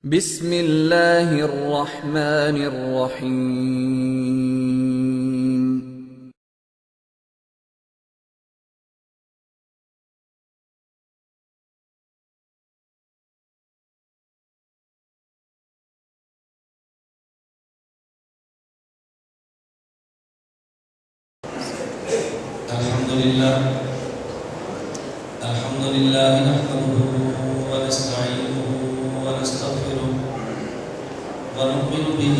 بسم اللہ الرحمن الرحیم۔ الحمد لله نحمده ونستعينه ونستغفره ونؤمن به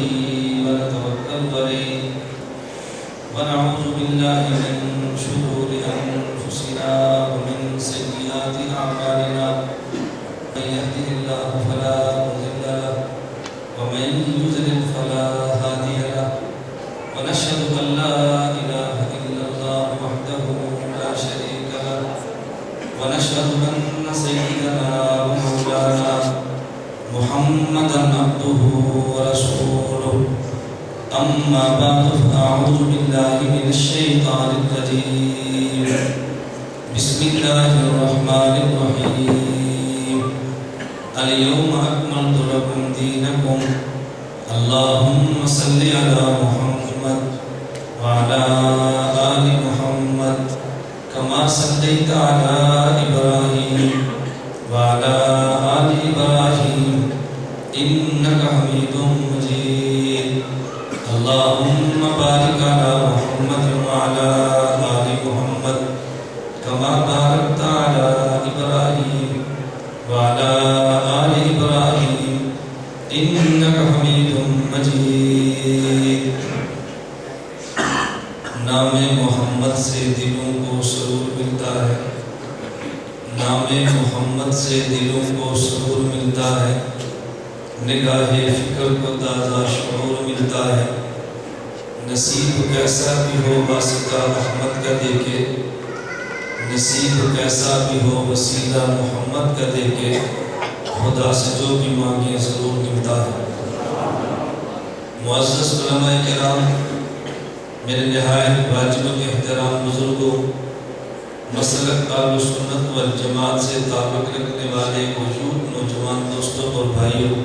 ونتوكل عليه ونعوذ بالله من شرور أنفسنا ومن سيئات أعمالنا من يهده الله فلا مضل له ومن يضلل فلا هادي له ونشهد أن لا إله إلا الله وحده لا شريك له ونشهد أن سيدنا ومولانا محمدا عبده ورسوله أما بعد فأعوذ بالله من الشيطان الرجيم بسم الله الرحمن الرحيم اليوم أكملت لكم دينكم اللهم صل على محمد وعلى آل محمد كما صليت على إبراهيم وعلى آل إبراهيم إنك حميد مجيد اللهم بارك على محمد وعلى آل محمد كما باركت على إبراهيم وعلى آل إبراهيم إنك حميد مجيد۔ نام محمد سے دلوں کو سرور ملتا ہے، نام محمد سے دلوں کو سرور ملتا ہے، نگاہ فکر کو تازہ شعور ملتا ہے۔ نصیب کیسا بھی ہو واسطہ احمد کا دیکھے، نصیب کیسا بھی ہو وسیلہ محمد کا دیکھے، خدا سے جو بھی مانگے ضرور ملتا ہے۔ معزز علماء کرام، میرے نہایت واجب احترام بزرگوں، مسلک اہل سنت والجماعت سے تعلق رکھنے والے موجود نوجوان دوستوں اور بھائیوں،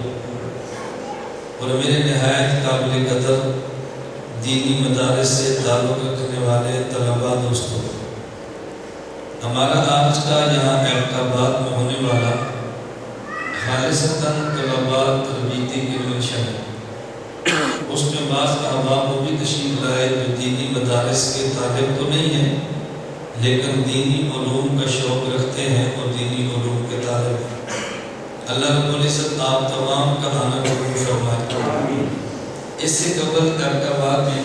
اور میرے نہایت قابل قدر دینی مدارس سے تعلق رکھنے والے طلباء دوستوں، ہمارا آج کا یہاں احمدآباد میں ہونے والا خالصتاً طلباء تربیتی کنونشن ہے۔ اس میں بعض احباب وہ بھی تشریف لائے جو دینی مدارس کے طالب تو نہیں ہیں لیکن دینی علوم کا شوق رکھتے ہیں اور دینی علوم کے طالب ہیں۔ اللہ رب العزت آپ تمام کا آنا قبول فرمائے۔ اس سے قبل احمدآباد میں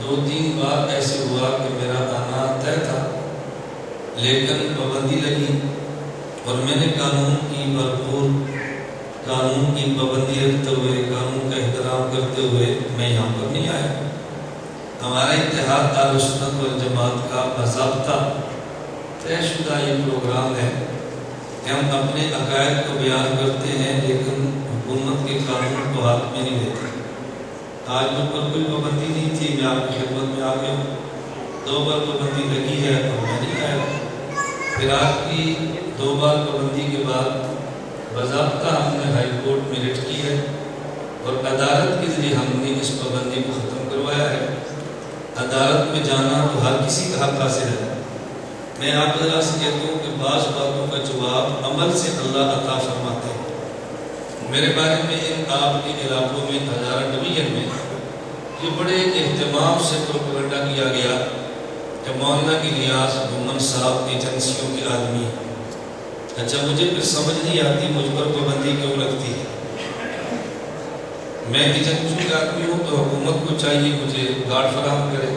2-3 بار ایسے ہوا کہ میرا آنا طے تھا لیکن پابندی لگی اور میں نے قانون کی پابندی رکھتے ہوئے، قانون کا احترام کرتے ہوئے میں یہاں پر نہیں آیا۔ ہمارا اتحاد اہل سنت والجماعت کا باضابطہ طے شدہ یہ پروگرام ہے کہ ہم اپنے عقائد کو بیان کرتے ہیں لیکن حکومت کے قانون کو ہاتھ میں نہیں لیتے۔ آج مجھ پر کوئی پابندی نہیں تھی، میں آپ کی خدمت میں آ گیا ہوں۔ 2 بار پابندی لگی ہے اور میں نہیں آیا۔ پھر آپ کی 2 بار پابندی کے بعد باضابطہ ہم نے ہائی کورٹ میں رٹ کی ہے اور عدالت کے ذریعے ہم نے اس پابندی کو ختم کروایا ہے۔ عدالت میں جانا تو ہر کسی کا حق حاصل ہے۔ میں آپ ذرا سے کہتا ہوں کہ بعض باتوں کا جواب عمل سے اللہ عطا فرماتے ہیں۔ میرے بارے میں آپ کے علاقوں میں ہزارہ ڈویژن میں یہ بڑے اہتمام سے پروپیگنڈا کیا گیا کہ مولانا کی ریاض گھومن صاحب ایجنسیوں کے آدمی ہیں۔ اچھا، مجھے پھر سمجھ نہیں آتی مجھ پر پابندی کیوں لگتی ہے۔ میں ایجنسیوں کا آدمی ہوں تو حکومت کو چاہیے مجھے گارڈ فراہم کرے،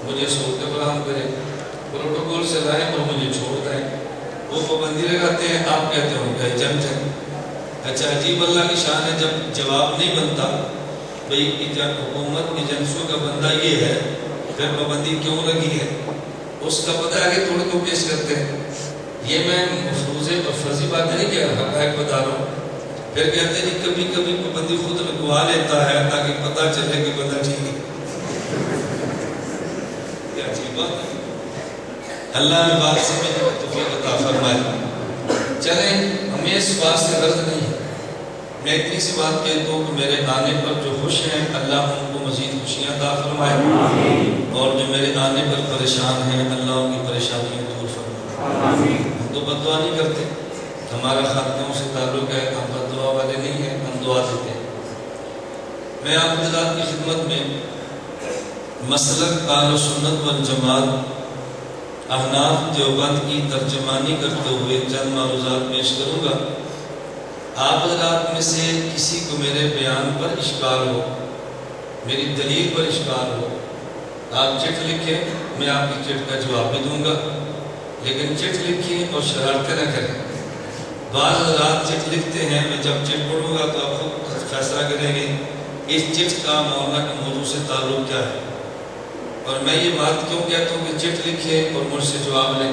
مجھے سہولتیں فراہم کرے، پروٹوکول سے لائیں اور مجھے چھوڑ دیں۔ وہ پابندی لگاتے ہیں، آپ کہتے ہو کہ ایجنٹ ہے۔ اچھا، عجیب اللہ کی شان ہے، جب جواب نہیں بنتا بھئی حکومت ایجنسیوں کا بندہ یہ ہے پھر پابندی کیوں لگی ہے، اس کا پتہ آگے تھوڑے کو پیش کرتے ہیں۔ یہ میں مفروضے اور فرضی بات نہیں کہہ رہا، حقائق بتا رہا ہوں۔ پھر کہتے ہیں کہ کبھی کبھی پابندی خود لگوا لیتا ہے تاکہ پتہ چلے کہ بندہ ٹھیک ہے۔ کیا عجیب بات ہے۔ اللہ نے بات سے میں توفیق عطا فرمائے۔ چلیں، ہمیں اس بات سے غرض نہیں ہے میں اتنی سی بات کہتا ہوں کہ میرے آنے پر جو خوش ہیں اللہ ان کو مزید خوشیاں عطا فرمائے، اور جو میرے آنے پر پریشان ہیں اللہ ان کی پریشانیاں دور فرمائے۔ ہم تو بد دعا نہیں کرتے، ہمارا خاتموں سے تعلق ہے، ہم بد دعا والے نہیں ہیں، ہم دعا دیتے ہیں۔ میں آپ حضرات کی خدمت میں مسلک اہل سنت والجماعت احناف دیوبند کی ترجمانی کرتے ہوئے چند معروضات پیش کروں گا۔ آپ حضرات میں سے کسی کو میرے بیان پر اشکال ہو، میری دلیل پر اشکال ہو، آپ چٹ لکھیں، میں آپ کی چٹ کا جواب بھی دوں گا، لیکن چٹ لکھیں اور شرارتیں نہ کریں۔ بعض حضرات چٹ لکھتے ہیں، میں جب چٹ پڑھوں گا تو آپ خود فیصلہ کریں گے اس چٹ کا مولانا کے موضوع سے تعلق کیا ہے، اور میں یہ بات کیوں کہتا ہوں کہ چٹ لکھیں اور مجھ سے جواب لیں۔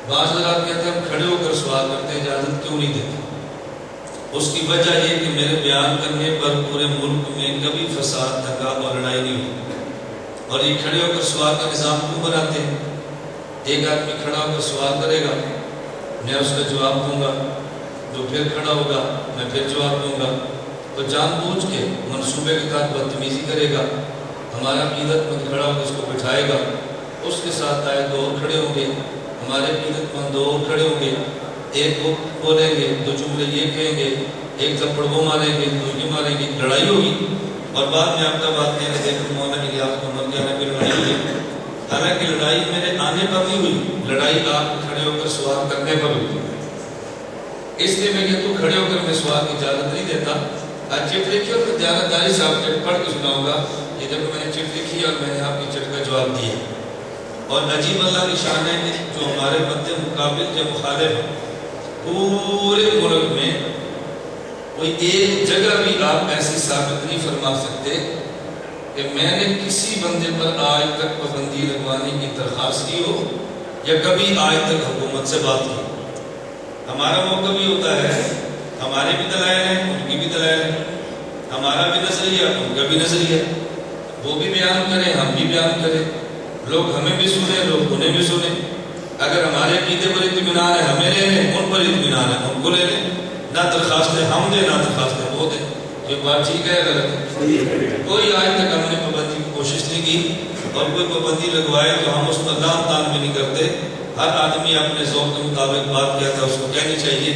بعض حضرات کہتے ہیں ہم کھڑے ہو کر سوال کرتے ہیں، اجازت کیوں نہیں دیتے؟ اس کی وجہ یہ کہ میرے بیان کرنے پر پورے ملک میں کبھی فساد، دھگا اور لڑائی نہیں ہوئی، اور یہ کھڑے ہو کر سوال کا نظام کیوں بناتے ہیں؟ ایک آدمی کھڑا ہو کر سوال کرے گا، میں اس کا جواب دوں گا، جو پھر کھڑا ہوگا میں پھر جواب دوں گا، تو جان بوجھ کے منصوبے کے ساتھ بدتمیزی کرے گا، ہمارا عقیدت مند کھڑا ہو کے اس کو بٹھائے گا، اس کے ساتھ آئے دو اور کھڑے ہوں گے، ہمارے عقیدت مند دو اور کھڑے ہوں گے، ایک وہ بولیں گے، دو جملے یہ کہیں گے، ایک تھپڑ وہ ماریں گے، دو یہ ماریں گے، لڑائی ہوگی، اور بعد میں آپ کا بات کہنے لگے کہ مولانا الیاس کو مر جانا پھر لڑائی ہوئی۔ حالانکہ لڑائی میرے آنے پر نہیں ہوئی، لڑائی آپ کھڑے ہو کر سوال کرنے پر ہوئی۔ اس لیے میں کہتا ہوں کھڑے ہو کر میں سوال کی اجازت نہیں دیتا۔ آج چٹ لکھی اور دیانتداری سے آپ چٹ پڑھ کے سناؤں گا، یہ دیکھو میں نے چٹ لکھی اور میں نے آپ کی چٹ کا جواب دیا۔ اور عجیب اللہ کی شان ہے کہ جو ہمارے مد مقابل جو مخالف ہیں، پورے ملک میں کوئی ایک جگہ بھی آپ ایسی ثابت نہیں فرما سکتے کہ میں نے کسی بندے پر آج تک پابندی لگوانے کی درخواست کی ہو یا کبھی آج تک حکومت سے بات کی۔ ہمارا موقع بھی ہوتا ہے، ہمارے بھی دلائل ہیں، ان کی بھی دلائل ہیں، ہمارا بھی نظریہ، ان کا بھی نظریہ، وہ بھی بیان کریں، ہم بھی بیان کریں، لوگ ہمیں بھی سنیں، لوگ انہیں بھی سنیں۔ اگر ہمارے عقیدے پر اطمینان ہے ہمیں لے لیں، ان پر اطمینان ہے ان کو لے لیں، نہ درخواستیں ہم دیں نہ درخواستیں وہ دیں۔ یہ بات ٹھیک ہے غلط ہے؟ کوئی آج تک ہم نے پابندی کی کوشش نہیں کی، اور کوئی پابندی لگوائے تو ہم اس پر لام تان بھی نہیں کرتے۔ ہر آدمی اپنے ذوق کے مطابق بات کہتا ہے، اس کو کہنی چاہیے۔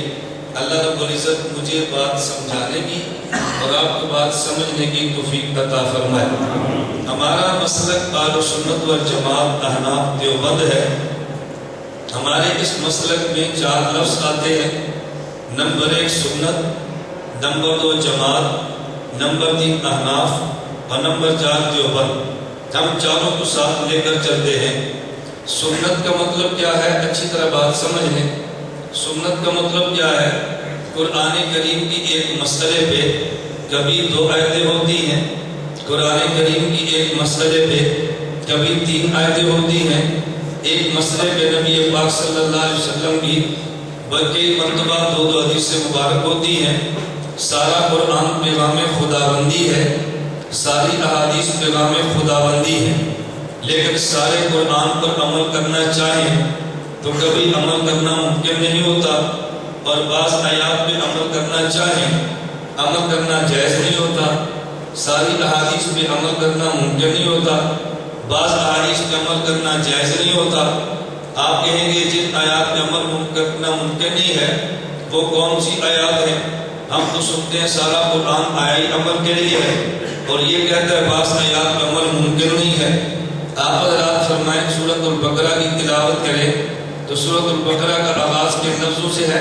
اللہ رب العزت مجھے بات سمجھانے کی اور آپ کو بات سمجھنے کی توفیق عطا فرمائے۔ ہمارا مسلک اہل سنت والجماعت احناف دیوبند ہے۔ ہمارے اس مسلک میں 4 لفظ آتے ہیں، نمبر 1 سنت، نمبر 2 جماعت، نمبر 3 احناف اور نمبر 4 دیوبند۔ ہم چاروں کو ساتھ لے کر چلتے ہیں۔ سنت کا مطلب کیا ہے؟ اچھی طرح بات سمجھ لیں۔ سنت کا مطلب کیا ہے؟ قرآن کریم کی ایک مسئلے پہ کبھی 2 آیتیں ہوتی ہیں، قرآن کریم کی ایک مسئلے پہ کبھی 3 آیتیں ہوتی ہیں، ایک مسئلے پہ نبی پاک صلی اللہ علیہ وسلم کی بلکہ مرتبہ 2 حدیث مبارک ہوتی ہیں۔ سارا قرآن پیغام خداوندی ہے، ساری احادیث پیغام خداوندی ہے، لیکن سارے قرآن پر عمل کرنا چاہیں تو کبھی عمل کرنا ممکن نہیں ہوتا، اور بعض آیات پہ عمل کرنا چاہیں عمل کرنا جائز نہیں ہوتا۔ ساری احادیث پہ عمل کرنا ممکن نہیں ہوتا، بعض احادیث پہ عمل کرنا جائز نہیں ہوتا۔ آپ کہیں گے جن آیات پہ عمل کرنا ممکن نہیں ہے وہ کون سی آیات ہیں؟ ہم تو سنتے ہیں سارا قرآن آئی عمل کے لیے ہے، اور یہ کہتا ہے بعض آیات پہ عمل ممکن نہیں ہے۔ آپ حضرات فرمائیں سورۃ البقرہ کی تلاوت کریں تو سورۃ البقرہ کا آغاز کن لفظوں سے ہے؟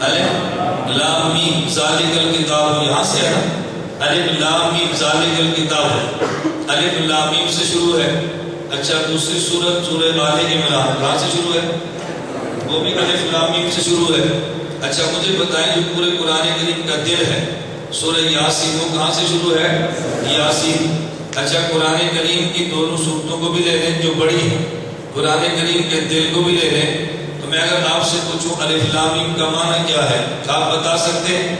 الف لام میم ذالک الکتاب، یہاں سے ہے نا، الف لام میم ذالک الکتاب، الف لام میم سے شروع ہے۔ اچھا دوسری سورۃ سورہ آل عمران کہاں سے شروع ہے؟ وہ بھی الف لام میم سے شروع ہے۔ اچھا مجھے بتائیں جو پورے قرآن کریم کا دل ہے سورہ یاسین، وہ کہاں سے شروع ہے؟ یاسین۔ اچھا قرآن کریم کی دونوں صورتوں کو بھی لے لیں جو بڑی ہیں، قرآن کریم کے دل کو بھی لے لیں، تو میں اگر آپ سے پوچھوں الف لام میم کا معنی کیا ہے آپ بتا سکتے ہیں؟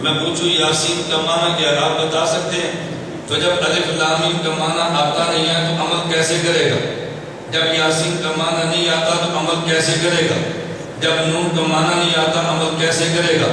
میں پوچھوں یاسین کا معنی کیا ہے آپ بتا سکتے ہیں؟ تو جب الف لام میم کا معنی آتا نہیں ہے تو عمل کیسے کرے گا؟ جب یاسین کا معنی نہیں آتا تو عمل کیسے کرے گا؟ جب نون کا معنی نہیں آتا عمل کیسے کرے گا؟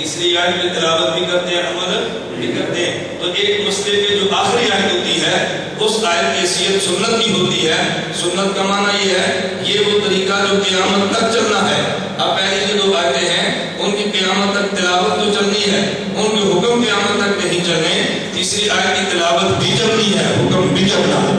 تیسری آیت کی تلاوت بھی کرتے ہیں، عمل بھی کرتے ہیں۔ تو ایک مسئلے پہ جو آخری آیت ہوتی ہے اس آیت کی حیثیت سنت کی ہوتی ہے۔ سنت کا معنی یہ ہے یہ وہ طریقہ جو قیامت تک چلنا ہے۔ اب پہلی جو دو آیتیں ہیں ان کی قیامت تک تلاوت تو چلنی ہے، ان کے حکم قیامت تک نہیں چلنے۔ تیسری آیت کی تلاوت بھی چلنی ہے، حکم بھی چلنا ہے۔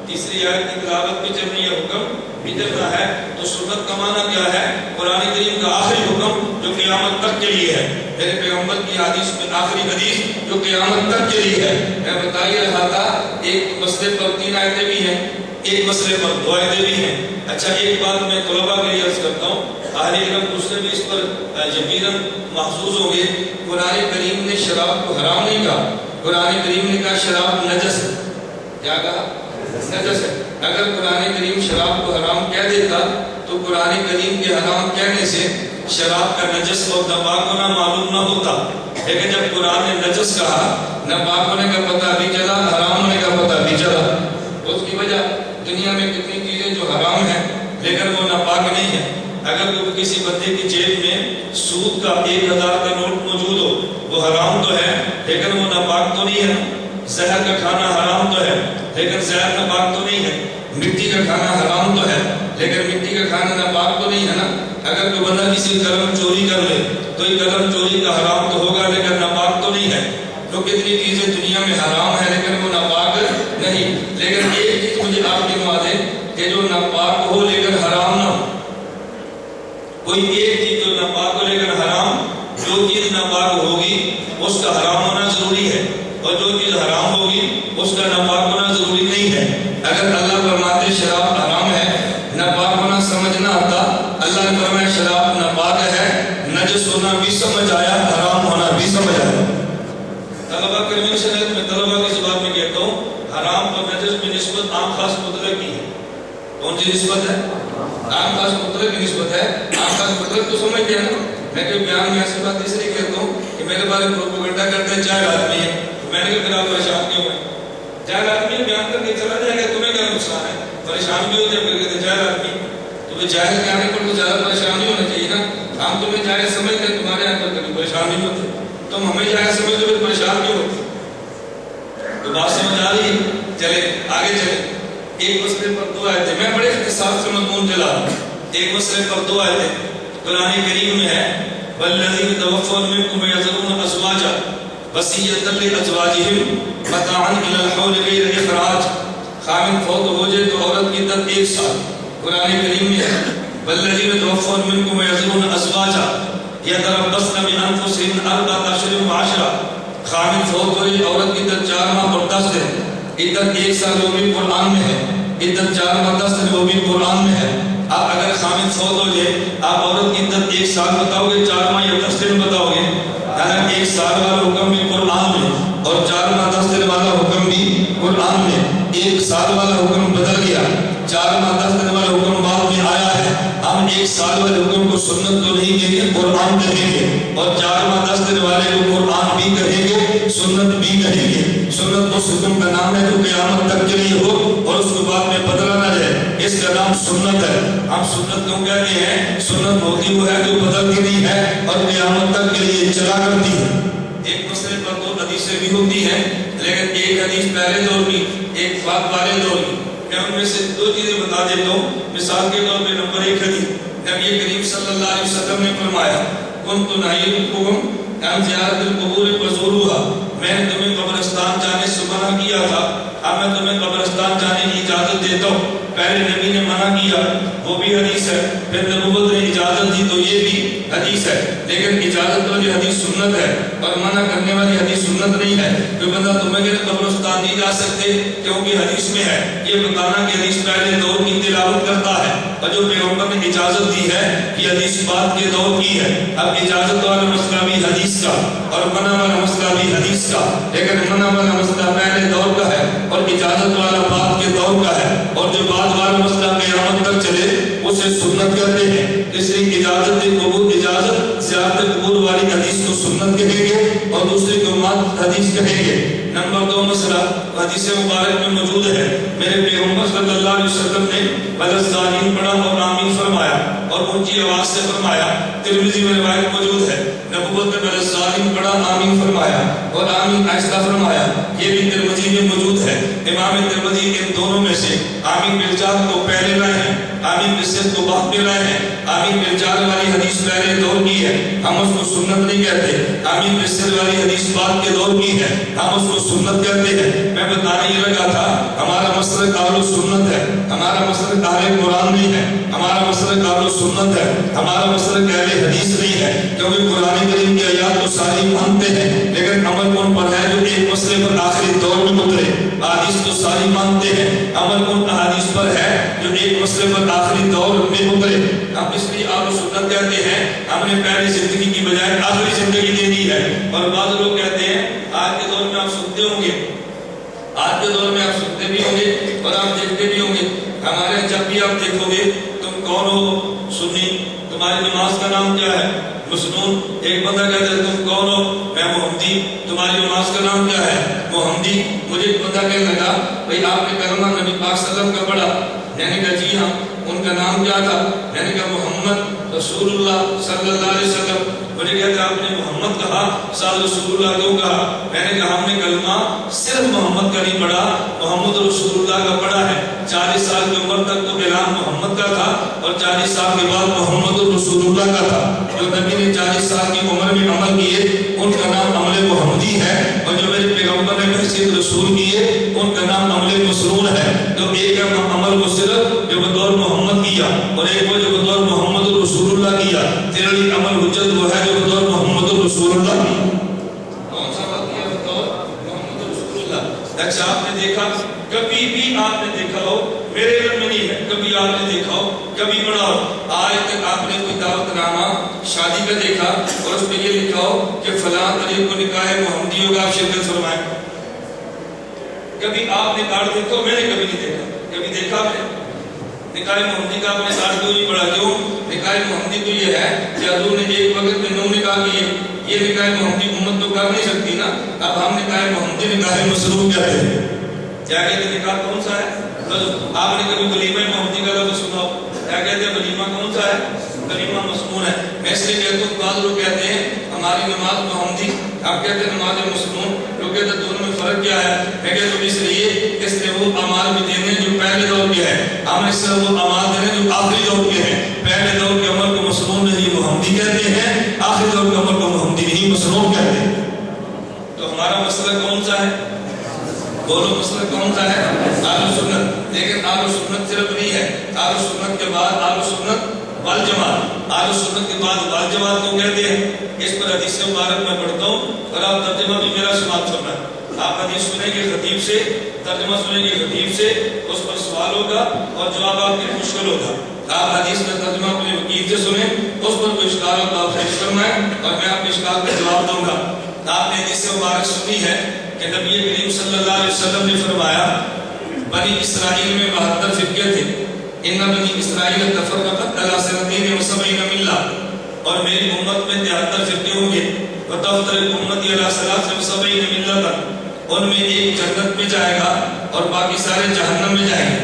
تیسری آیت کی تلاوت بھی چلنی ہے، حکم بھی چلنا ہے۔ تو سنت کا معنی کیا ہے؟ قرآن کریم کا آخری حکم جو قیامت تک کے لیے ہے، میرے پیغمبر کی حدیث میں آخری حدیث جو قیامت تک کے لیے ہے۔ میں بتا ہی رہا تھا ایک مسئلے پر 3 آیتیں بھی ہیں، ایک مسئلے پر 2 آیتیں بھی ہیں۔ اچھا ایک بات میں طلباء کے لیے عرض کرتا ہوں، اہل علم دوسرے بھی اس پر یقیناً محفوظ ہوں گے۔ قرآن کریم نے شراب کو حرام نہیں کہا، قرآن کریم نے کہا شراب نجس ہے۔ کیا کہا؟ نجس ہے۔ اگر قرآن کریم شراب کو حرام کہہ دیتا تو قرآن کریم کے حرام کہنے سے شراب کا نجس اور ناپاک ہونا معلوم نہ ہوتا، لیکن جب قرآن نے نجس کہا، ناپاک ہونے کا پتہ بھی چلا، حرام ہونے کا پتہ بھی چلا۔ اس کی وجہ دنیا میں کتنی چیزیں جو حرام ہیں لیکن وہ ناپاک نہیں ہے۔ اگر کسی بندے کی جیب میں سود کا 1000 کا نوٹ موجود ہو، وہ حرام تو ہے لیکن وہ ناپاک تو نہیں ہے۔ زہر کا کھانا حرام تو ہے لیکن زہر ناپاک تو نہیں ہے۔ مٹی کا کھانا حرام تو ہے لیکن مٹی کا کھانا ناپاک تو نہیں ہے نا۔ اگر کوئی بندہ کسی قلم چوری کر لے تو یہ قلم چوری کا حرام تو ہوگا لیکن ناپاک تو نہیں ہے۔ تو کتنی چیزیں دنیا میں حرام ہے لیکن وہ ناپاک نہیں۔ لیکن ایک چیز مجھے آپ گنوا دیں کہ جو ناپاک ہو لیکن حرام نہ ہو۔ کوئی ایک چیز جو ناپاک ہو لیکن حرام، جو چیز ناپاک ہوگی اس کا حرام ہونا ضروری ہے اور جو چیز حرام ہوگی اس کا ناپاک ہونا ضروری نہیں ہے۔ اگر اللہ فرماتے شراب حرام ہے، ناپاک ہونا سمجھ نہ آتا، اللہ نے فرمایا شراب ناپاک ہے، نجس ہونا بھی سمجھ آیا، حرام ہونا بھی سمجھ آیا۔ طلبہ کریم شریعت میں طلبہ کی زبان میں کہتا ہوں حرام اور نجس میں نسبت عام خاص مطلق کی ہے۔ کون سی نسبت ہے؟ عام خاص مطلق کی نسبت ہے۔ عام خاص مطلق تو سمجھتے ہیں نا۔ میں کہ بیان میں ایسی بات اس لیے کہتا ہوں کہ میرے بارے میں پروپیگنڈا کرتے ہیں جاہل آدمی ہے، میں نے کہا پھر آپ پریشان کیوں ہیں؟ جاہل آدمی بیان کر کے چلا جائے گا، تمہیں کیا نقصان ہے؟ پریشان بھی ہو جائے پھر کہتے ہیں جاہل آدمی، تمہیں جاہل کے آنے پر تو زیادہ پریشان نہیں ہونا چاہیے نا۔ ہم تمہیں جاہل سمجھتے ہیں، تمہارے یہاں پر کبھی پریشان نہیں ہوتے، تم ہمیں جاہل سمجھتے پھر پریشان کیوں ہوتے؟ تو بات سمجھ آ رہی ہے؟ چلے آگے چلے۔ ایک مسئلے پر 2 آیتیں، میں بڑے اختصار سے مضمون چلا رہا ہوں۔ ایک مسئلے پر 2 آیتیں قرآن کریم میں ہے، والذین توفون منکم یذرون ازواجا وصیۃ لازواجہم متاعا الی الحول غیر اخراج۔ خامد فوت ہو جائے تو عورت کی عدت 1 سال۔ قرآن کریم میں ہے والذین توفون منکم یذرون ازواجا یتربصن بانفسہن 4 اشہر و10۔ خامد فوت ہو جائے عورت کی عدت 4 ماہ اور 10 دن، عدت 1 سال وہ بھی قرآن میں ہے، عدت 4 ماہ 10 دن وہ بھی قرآن میں ہے۔ آپ اگر خامد فوت ہو جائے آپ عورت کی عدت 1 سال بتاؤ گے، 4 ماہ یا 10 دن بتاؤ گے؟ حالانکہ 1 سال والا حکم بھی قرآن میں اور 4 ماہ 10 دن والا حکم بھی قرآن میں۔ 1 سال والا حکم بدل گیا، 4 ماہ 10 دن والا حکم بعد میں آیا ہے۔ ہم 1 سال والے حکم کو سنت تو نہیں کہیں گے، قرآن کہیں گے، اور 4 ماہ 10 دن والے کو قرآن بھی کہیں گے، سنت بھی کہیں گے۔ سنت اس حکم کا نام ہے جو قیامت تک کے لیے ہو اور اس کو بعد میں بدلا نہ جائے، اس کا نام سنت ہے۔ ہم سنت کیوں کہتے ہیں؟ سنت ہوتی وہ ہے جو بدلتی نہیں ہے اور قیامت تک کے لیے چلا کرتی ہے۔ ایک مسئلے پر 2 حدیثیں بھی ہوتی ہیں لیکن ایک حدیث پہلے دور کی، ایک بعد والے دور کی۔ میں ان میں سے 2 چیزیں بتا دیتا ہوں۔ مثال کے طور پہ نمبر 1 حدیث، نبی کریم صلی اللہ علیہ وسلم نے فرمایا کنت نہیتکم عن زیارت القبور فزوروها، میں نے تمہیں قبرستان جانے سے منع کیا تھا، اب میں تمہیں قبرستان جانے کی اجازت دیتا ہوں۔ پہلے نبی نے منع کیا، وہ بھی حدیث ہے، پھر نبوت نے اجازت دی تو یہ بھی حدیث ہے، لیکن اجازت والی حدیث سنت ہے اور منع کرنے والی حدیث سنت نہیں ہے۔ کوئی بندہ تمہیں کہ قبرستان نہیں جا سکتے کیونکہ حدیث میں ہے، یہ بتانا کہ حدیث پہلے دور کی تلاوت کرتا ہے اور جو پیغمبر نے اجازت دی ہے کہ حدیث بعد کے دور کی ہے۔ اب اجازت والا مسئلہ بھی حدیث کا اور منع والا مسئلہ بھی حدیث کا، لیکن منع والا مسئلہ پہلے دور کا ہے اور اجازت والا بعد کے دور کا ہے، اور جو بعد والا مسئلہ قیامت تک چلے اسے سنت کہتے ہیں۔ اس لیے اجازت زیارت قبور والی حدیث کو سنت کہیں گے اور دوسری کو مات حدیث کہیں گے۔ نمبر 2 مسئلہ حدیث مبارک میں موجود ہے، میرے پیغمبر صلی اللہ علیہ وسلم نے بلزانین پڑھا اور آمین فرمایا، اور اونچی آواز سے فرمایا۔ ترمذی میں روایت موجود ہے، نبوت میں پہلے ظالم پڑا آمین فرمایا اور آمین آہستہ فرمایا، یہ بھی ترمذی میں موجود ہے۔ امام ترمذی ان دونوں میں سے آمین بالجار کو پہلے لائے ہیں، آمین بالصدق کو بعد میں لائے ہیں۔ آمین بالجار والی حدیث پہلے دور کی ہے، ہم اس کو سنت نہیں کہتے۔ آمین بالصدق والی حدیث بعد کے دور کی ہے، ہم اس کو سنت کہتے ہیں۔ میں بتانے یہ لگا تھا، ہمارا مسلک اہل سنت ہے، ہمارا مسلک اہل قرآن نہیں ہے، ہمارا مسلک اہل سنت ہے، ہمارا مسلک اہل حدیث نہیں ہے، کیونکہ قرآن کریم کی آیات تو ساری مانتے ہیں لیکن عمل ان پر ہے جو ایک مسئلے پر آخری دور میں اترے۔ حدیث تو ساری مانتے ہیں، عمل ان احادیث پر ہے جو ایک مسئلے پر آخری دور میں اترے۔ ہم اس لیے اہل سنت کہتے ہیں، ہم نے پہلی زندگی کی بجائے آخری زندگی دے دی ہے۔ اور بعض لوگ کہتے ہیں آج کے دور میں آپ سنتے ہوں گے، آج کے دور میں آپ سنتے بھی ہوں گے اور آپ دیکھتے بھی ہوں گے، ہمارے جب بھی آپ دیکھو گے تم کون ہو؟ سنی۔ تمہاری نماز کا نام کیا ہے؟ مسنون۔ ایک بندہ کہتا ہے تم کون ہو؟ میں محمدی۔ تمہاری نماز کا نام کیا ہے؟ محمدی۔ مجھے ایک بندہ کہنے لگا بھئی آپ نے کلمہ نبی پاک صلی اللہ علیہ وسلم کا پڑھا؟ میں نے کہا جی ہاں۔ ان کا نام کیا تھا؟ میں نے کہا محمد رسول اللہ صلی اللہ علیہ وسلم۔ مجھے کہتا آپ نے محمد کہا، ساتھ رسول اللہ کیوں کہا؟ میں نے کہا ہم نے کلمہ صرف محمد کا نہیں پڑھا، محمد رسول اللہ کا پڑھا ہے۔ 40 سال کی عمر تک تو اعلان محمد کا تھا اور 40 سال کے بعد محمد رسول اللہ کا تھا۔ جو نبی نے 40 سال کی عمر میں عمل کیے ان کا نام عمل محمدی ہے، اور جو میرے پیغمبر نے بحیثیت رسول کیے ان کا نام عمل مسنون ہے۔ تو ایک ہے عمل کو صرف جو بطور محمد کیا اور ایک وہ جو بطور محمد رسول اللہ کیا۔ تیرے لیے عمل حجت وہ ہے جو بطور محمد رسول اللہ کی۔ کون سا بات کیا بطور محمد رسول اللہ؟ اچھا آپ نے دیکھا، کبھی بھی آپ نے دیکھا ہو، میرے علم میں نہیں ہے، کبھی آپ نے دیکھا ہو، کبھی پڑھا ہو، آج تک آپ نے کوئی دعوت نامہ شادی کا دیکھا اور اس پہ یہ لکھا ہو کہ فلاں طریق کو نکاح محمدی ہوگا، آپ شرکت فرمائیں؟ کبھی آپ نے کارڈ دیکھا؟ میں نے کبھی نہیں دیکھا۔ کبھی دیکھا آپ نے نکاح محمدی کا؟ آپ نے کارڈ کیوں نہیں پڑھا؟ کیوں؟ نکاح محمدی تو یہ ہے کہ حضور نے ایک وقت میں 9 نکاح کیے، یہ نکاح محمدی امت تو کر نہیں سکتی نا۔ اب ہم نکاح محمدی نکاح مسنون کہتے ہیں۔ کیا کہتے ہیں؟ نکاح کون سا ہے؟ آپ نے کبھی ولیمہ محمدی کا لفظ سنا ہو؟ کیا کہتے ہیں؟ ولیمہ کون سا ہے؟ ولیمہ مسنون ہے۔ میں اس لیے کہتا ہوں بعض لوگ کہتے ہیں ہماری نماز محمدی، آپ کہتے ہیں نماز مسنون، لوگ کہتے ہیں دونوں میں فرق کیا ہے؟ میں کہتا ہوں اس لیے اس نے وہ اعمال بھی دینے جو پہلے دور کے ہیں، ہم اس سے وہ اعمال دینے جو آخری دور کے ہیں۔ پہلے دور کے عمل کو مسنون نہیں محمدی کہتے ہیں، آخری دور کے عمل کو محمدی نہیں مسنون کہتے ہیں۔ تو ہمارا مسئلہ کون سا ہے؟ بولو مسئلہ کون سا ہے؟ اہل سنت۔ لیکن اہل سنت صرف نہیں ہے، اہل سنت کے بعد اہل سنت والجماعت۔ اہل سنت کے بعد والجماعت کو کہتے ہیں۔ اس پر حدیث مبارک میں پڑھتا ہوں اور آپ ترجمہ بھی میرا سماعت کرنا۔ آپ حدیث سنیں گے خطیب سے، ترجمہ سنیں گے خطیب سے، اس پر سوال ہوگا اور جواب آپ کے مشکل ہوگا۔ آپ حدیث کا ترجمہ اپنے وکیل سے سنیں، اس پر کوئی اشکال ہو تو آپ پیش کرنا ہے اور میں آپ کے اشکال کا جواب دوں گا۔ آپ نے حدیث مبارک سنی ہے کہ نبی کریم صلی اللہ علیہ وسلم نے فرمایا بنی اسرائیل میں 72 فرقے تھے، ان بنی اسرائیل تفرقت علی 72 ملہ، اور میری امت میں 73 فرقے ہوں گے، وتفترق امتی علی 73 ملۃ، ان میں ایک جنت میں جائے گا اور باقی سارے جہنم میں جائیں گے۔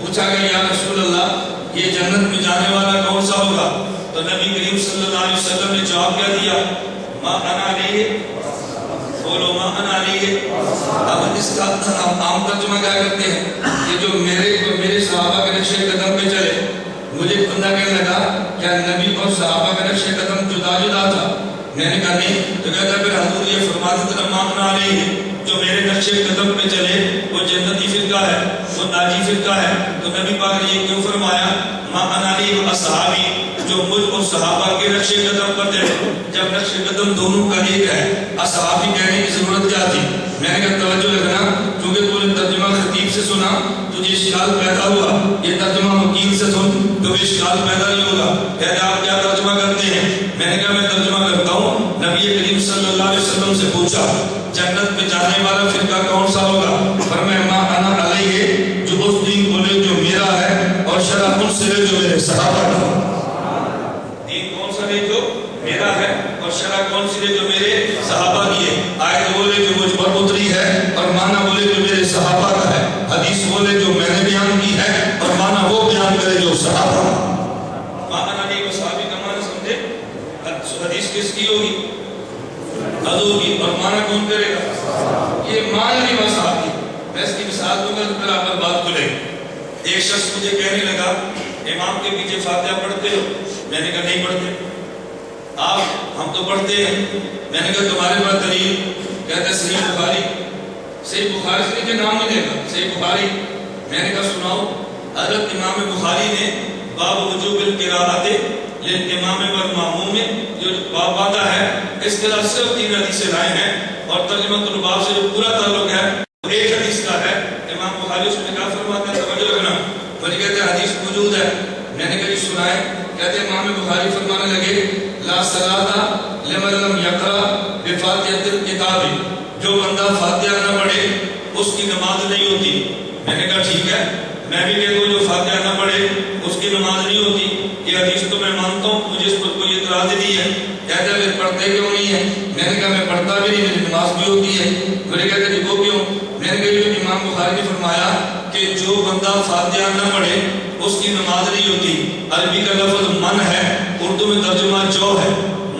پوچھا گیا یا رسول اللہ یہ جنت میں جانے والا کون سا ہوگا؟ تو نبی کریم صلی اللہ علیہ وسلم نے جواب کیا دیا؟ ما انا علیہ، بولو ما انا علیہ۔ اب اس کا عام ترجمہ کیا کرتے ہیں کہ جو میرے صحابہ کے نقش قدم پہ چلے۔ مجھے بندہ کہنے لگا کیا نبی اور صحابہ کا نقش قدم جدا جدا تھا؟ میں نے کہا نہیں۔ تو کہتا پھر حضور یہ فرماتے تھے ما انا علیہ، جو میرے نقش قدم پہ چلے وہ جنتی فرقہ ہے، وہ ناجی فرقہ ہے۔ تو نبی پاک نے یہ کیوں فرمایا ما انا علیہ اصحابی، جو مجھ اور صحابہ کے نقش قدم پر چلے؟ جب نقش قدم دونوں کا ایک ہے، اصحابی کہنے کی ضرورت کیا تھی؟ میں نے کہا توجہ رکھنا، کیونکہ تو نے ترجمہ خطیب سے سنا تجھے اشکال پیدا ہوا، یہ ترجمہ وکیل سے سن تو اشکال پیدا نہیں ہوگا۔ کہتے آپ کیا ترجمہ کرتے ہیں؟ میں نے کہا میں ترجمہ کرتا ہوں، نبی کریم صلی اللہ علیہ وسلم سے پوچھا جنت میں جانے والا فرقہ کون سا ہوگا؟ فرمایا ما انا علیہ، جو اس دین کو لے جو میرا ہے اور شرع ان سے لے جو میرے صحابہ کا۔ دین کون سا لے جو میرا ہے اور شرع کون سی لے جو میرے صحابہ کی ہے؟ آیت وہ لے جو مجھ پر اتری ہے اور معنی وہ لے جو میرے صحابہ کا ہے، حدیث وہ لے جو میں نے بیان کی ہے اور معنی وہ بیان کرے جو صحابہ کا۔ ما انا کی ہوگی؟ حضور کی. اور معنی کون کرے گا؟ یہ معنی بس آپ کی. میں اس کی مثال دوں گا تو پھر آپ پر بات کھلے گی. ایک شخص مجھے کہنے لگا امام کے پیچھے فاتحہ پڑھتے ہو؟ میں نے کہا نہیں پڑھتے. آپ ہم تو پڑھتے ہیں. میں نے کہا تمہارے پاس دلیل؟ کہتا ہے صحیح بخاری. صحیح بخاری سے مجھے نام ملے گا صحیح بخاری. میں نے کہا سناؤ. حضرت امام بخاری نے باب وجوب القراءۃ للامام والماموم جو باب آتا ہے اس کے علاوہ صرف 3 حدیثیں لائے ہیں اور ترجمہ الباب سے جو پورا تعلق ہے ایک حدیث کا ہے. امام بخاری اس میں کیا فرماتا ہے توجہ رکھنا. مجھے کہتے ہیں حدیث موجود ہے. میں نے کہا جی سنائے. کہتے ہیں امام بخاری فرمانے لگے لا صلاۃ لمن لم یقرأ بفاتحۃ الکتاب. جو بندہ فاتحہ نہ پڑھے اس کی نماز نہیں ہوتی. میں نے کہا ٹھیک ہے میں بھی کہتا ہوں جو فاتحہ نہ پڑھے اس کی نماز نہیں ہوتی. یہ حدیث تو میں مانتا ہوں. مجھے اس پر کوئی اعتراض نہیں ہے. کہتا ہے پھر پڑھتے کیوں نہیں ہے؟ میں نے کہا میں پڑھتا بھی نہیں میری نماز بھی ہوتی ہے. مجھے کہتے ہیں وہ کیوں؟ میں نے کہا جو امام بخاری نے فرمایا کہ جو بندہ فاتحہ نہ پڑھے اس کی نماز نہیں ہوتی. عربی کا لفظ من ہے, اردو میں ترجمہ جو ہے.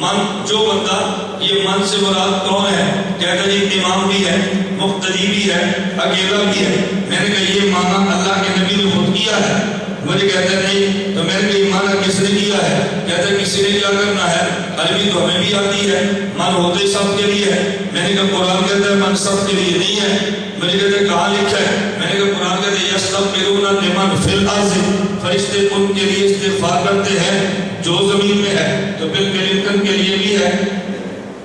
من جو بندہ, یہ من سے مراد کون ہے؟ کہتا جی امام بھی ہے, مقتدی بھی ہے, اکیلا بھی ہے. میں نے کہا یہ معنی اللہ کے نبی نے خود کیا ہے. مجھے کہتا ہے نہیں. تو میں نے کہا یہ معنی کس نے کیا ہے؟ کہتا ہے کسی نے کیا کرنا ہے, عربی تو ہمیں بھی آتی ہے, من ہوتے سب کے لیے ہے. میں نے کہا قرآن کہتا ہے من سب کے لیے نہیں ہے. مجھے کہتے ہیں کہاں لکھا ہے؟ میں نے کہا قرآن کہتے ہیں یستغفرون لمن فی الارض. فرشتے ان کے لیے استغفار کرتے ہیں جو زمین میں ہے. تو بل کلنٹن کے لیے بھی ہے,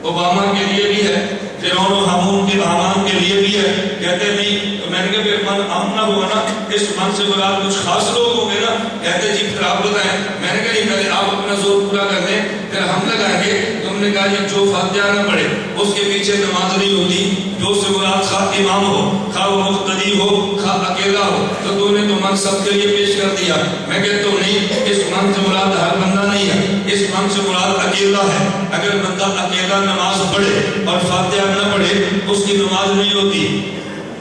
اوباما کے لیے بھی ہے, فرعون و حامون کے حامان کے لیے بھی ہے. کہتے نہیں. تو میں نے کہا پھر من عام نہ ہوا نا, اس من سے مراد کچھ خاص لوگ ہوں گے نا. کہتے جی پھر آپ بتائیں. میں نے کہا نہیں پہلے آپ اپنا زور پورا کر لیں پھر ہم لگائیں گے. تم نے کہا یہ جو فاتحہ نہ پڑھے اس کے پیچھے نماز نہیں ہوتی. جو سے مراد خواہ امام ہو, خواہ وہ مقتدی ہو, خواہ اکیلا ہو, تو تو نے تو من سب کے لیے پیش کر دیا. میں کہتا ہوں نہیں, اس من سے مراد ہر بندہ نہیں ہے, اس من سے مراد اکیلا ہے. اگر بندہ اکیلا نماز پڑھے اور فاتحہ نہ پڑھے اس کی نماز نہیں ہوتی.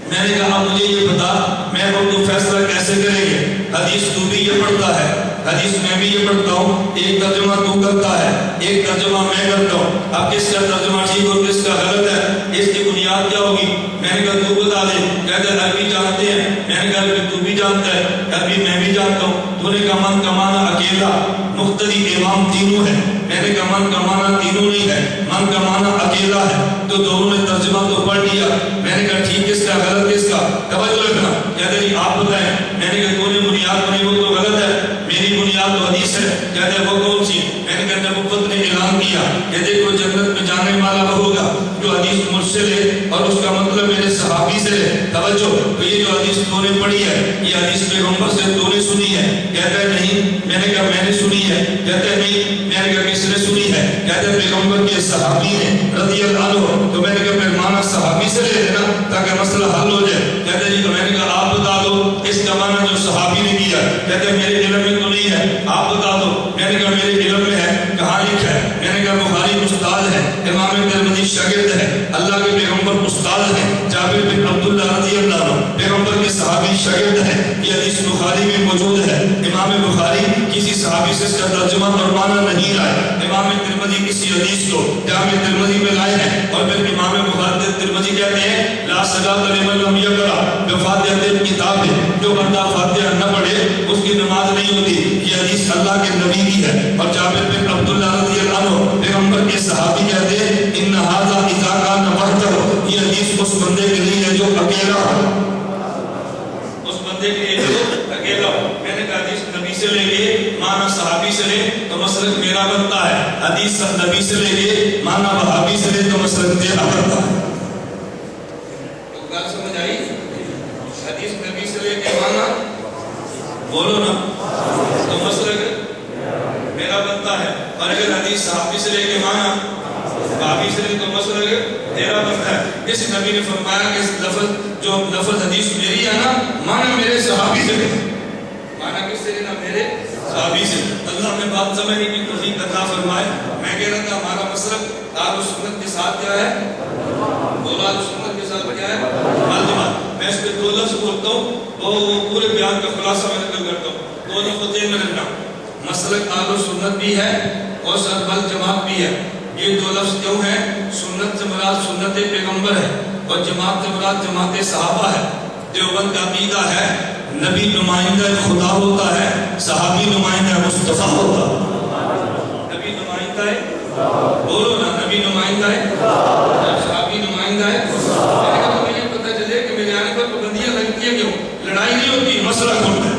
میں نے کہا مجھے یہ بتا میں اب تو فیصلہ کیسے کریں گے؟ حدیث تو بھی یہ پڑھتا ہے, حدیث میں بھی یہ پڑھتا ہوں. ایک ترجمہ تو کرتا ہے, ایک ترجمہ میں کرتا ہوں. اب کس کا ترجمہ ٹھیک اور کس کا غلط ہے, اس کی بنیاد کیا ہوگی؟ میں نے کہا تو بتا دے. کہتے ہیں عربی جانتے ہیں. میں نے کہا تو بھی جانتا ہے, عربی میں بھی جانتا ہوں. تو نے کہا من کا معنی اکیلا, مقتدی, امام تینوں ہے. میں نے کہا من کا معنی تینوں نہیں ہے, من کا معنی اکیلا ہے. تو دونوں نے ترجمہ تو پڑھ لیا. میں نے کہا ٹھیک کس کا غلط کس کا؟ توجہ رکھنا. کہتے ہیں آپ بتائیں. میں نے کہا تو نے بنیاد بنی وہ تو غلط ہے, میری بنیاد تو حدیث ہے. کہتے ہیں وہ کون سی؟ میں نے کہا نبوت نے اعلان کیا کہ دیکھو جنت میں جانے والا وہ ہوگا جو حدیث مجھ سے لے اور اس کا مطلب میرے صحابی سے لے. توجہ. تو یہ جو حدیث تو نے پڑھی ہے یہ حدیث پیغمبر سے تو نے سنی ہے. کہتا ہے نہیں. میں نے کہا میں نے سنی ہے. کہتا ہے نہیں. میں نے کہا کس نے سنی ہے؟ کہتا ہے پیغمبر کے صحابی نے رضی اللہ عنہ. تو میں نے کہا پھر معنی صحابی سے لے لینا تاکہ مسئلہ حل ہو جائے. کہتا ہے جی. تو میں نے کہا آپ بتا دو اس کا معنی جو صحابی نے کیا. کہتے ہیں میرے علم میں تو نہیں ہے, آپ بتا دو. میں نے کہا میرے علم میں ہے. کہاں لکھا ہے؟ میں نے کہا بخاری استاد ہے, امام ترمذی شاگرد ہے, اللہ کے پیغمبر استاد ہے, جابر بن عبداللہ رضی اللہ عنہ پیغمبر کے صحابی شاگرد ہے. یہ حدیث بخاری میں موجود ہے. امام بخاری کسی صحابی سے اس کا ترجمہ اور معنی نہیں لائے. امام ترمذی کسی حدیث کو جامع ترمذی میں لائے ہیں اور پھر امام بخاری ترمذی کہتے ہیں لا صلاۃ لمن لم یقرأ بفاتحۃ الکتاب. جو بندہ فاتحہ نہ پڑھے اس کی نماز نہیں ہوتی. یہ حدیث اللہ کے نبی کی ہے. اور جابر بن عبداللہ رضی اللہ عنہ پیغمبر کے صحابی کہتے ہیں ان ھذا اذا کان وحدہ. یہ حدیث اس بندے کے لیے ہے جو اکیلا ہو, اس بندے کے لیے جو اکیلا ہو. میں نے کہا حدیث نبی سے لے کے معنی صحابی سے لے تو مسلک میرا بنتا ہے. حدیث نبی سے لے کے معنی وہابی سے لے تو مسلک تیرا بنتا ہے. تو بات سمجھ آئی؟ حدیث نبی سے لے کے معنی بولو نا تو مسلک میرا بنتا ہے. اور اگر حدیث صحابی سے لے کے معنی صحابی سے لے تو مسلک تیرا بنتا ہے. اس نبی نے فرمایا کہ اس لفظ حدیث میری ہے نا, معنی میرے صحابی سے لے. معنی کس سے لینا؟ میرے صحابی سے. اللہ میں بات سمجھنے کی توفیق عطا فرمائے. میں کہہ رہا تھا ہمارا مسلک اہل سنت کے ساتھ کیا ہے؟ بولا اہل سنت کے ساتھ کیا ہے؟ الجماعت. میں اس پہ دو لفظ بولتا ہوں وہ پورے بیان کا خلاصہ میں نقل کرتا ہوں. دو لفظ ذہن میں رکھنا. مسلک اہل سنت بھی ہے اور سربل جماعت بھی ہے. یہ دو لفظ کیوں ہیں؟ سنت سے مراد سنت پیغمبر ہے اور جماعت سے مراد جماعت صحابہ ہے۔ دیوبند کا عقیدہ ہے نبی نمائندہ خدا ہوتا ہے، صحابی نمائندہ مصطفیٰ ہوتا ہے۔ نبی نمائندہ ہے، بولو نا، نبی نمائندہ ہے، صحابی نمائندہ ہے۔ میں نے کہا تو مجھے پتہ چلے کہ میرے آنے پر پابندیاں لگتی ہیں کیوں؟ لڑائی نہیں ہوتی، مسئلہ کھلتا ہے،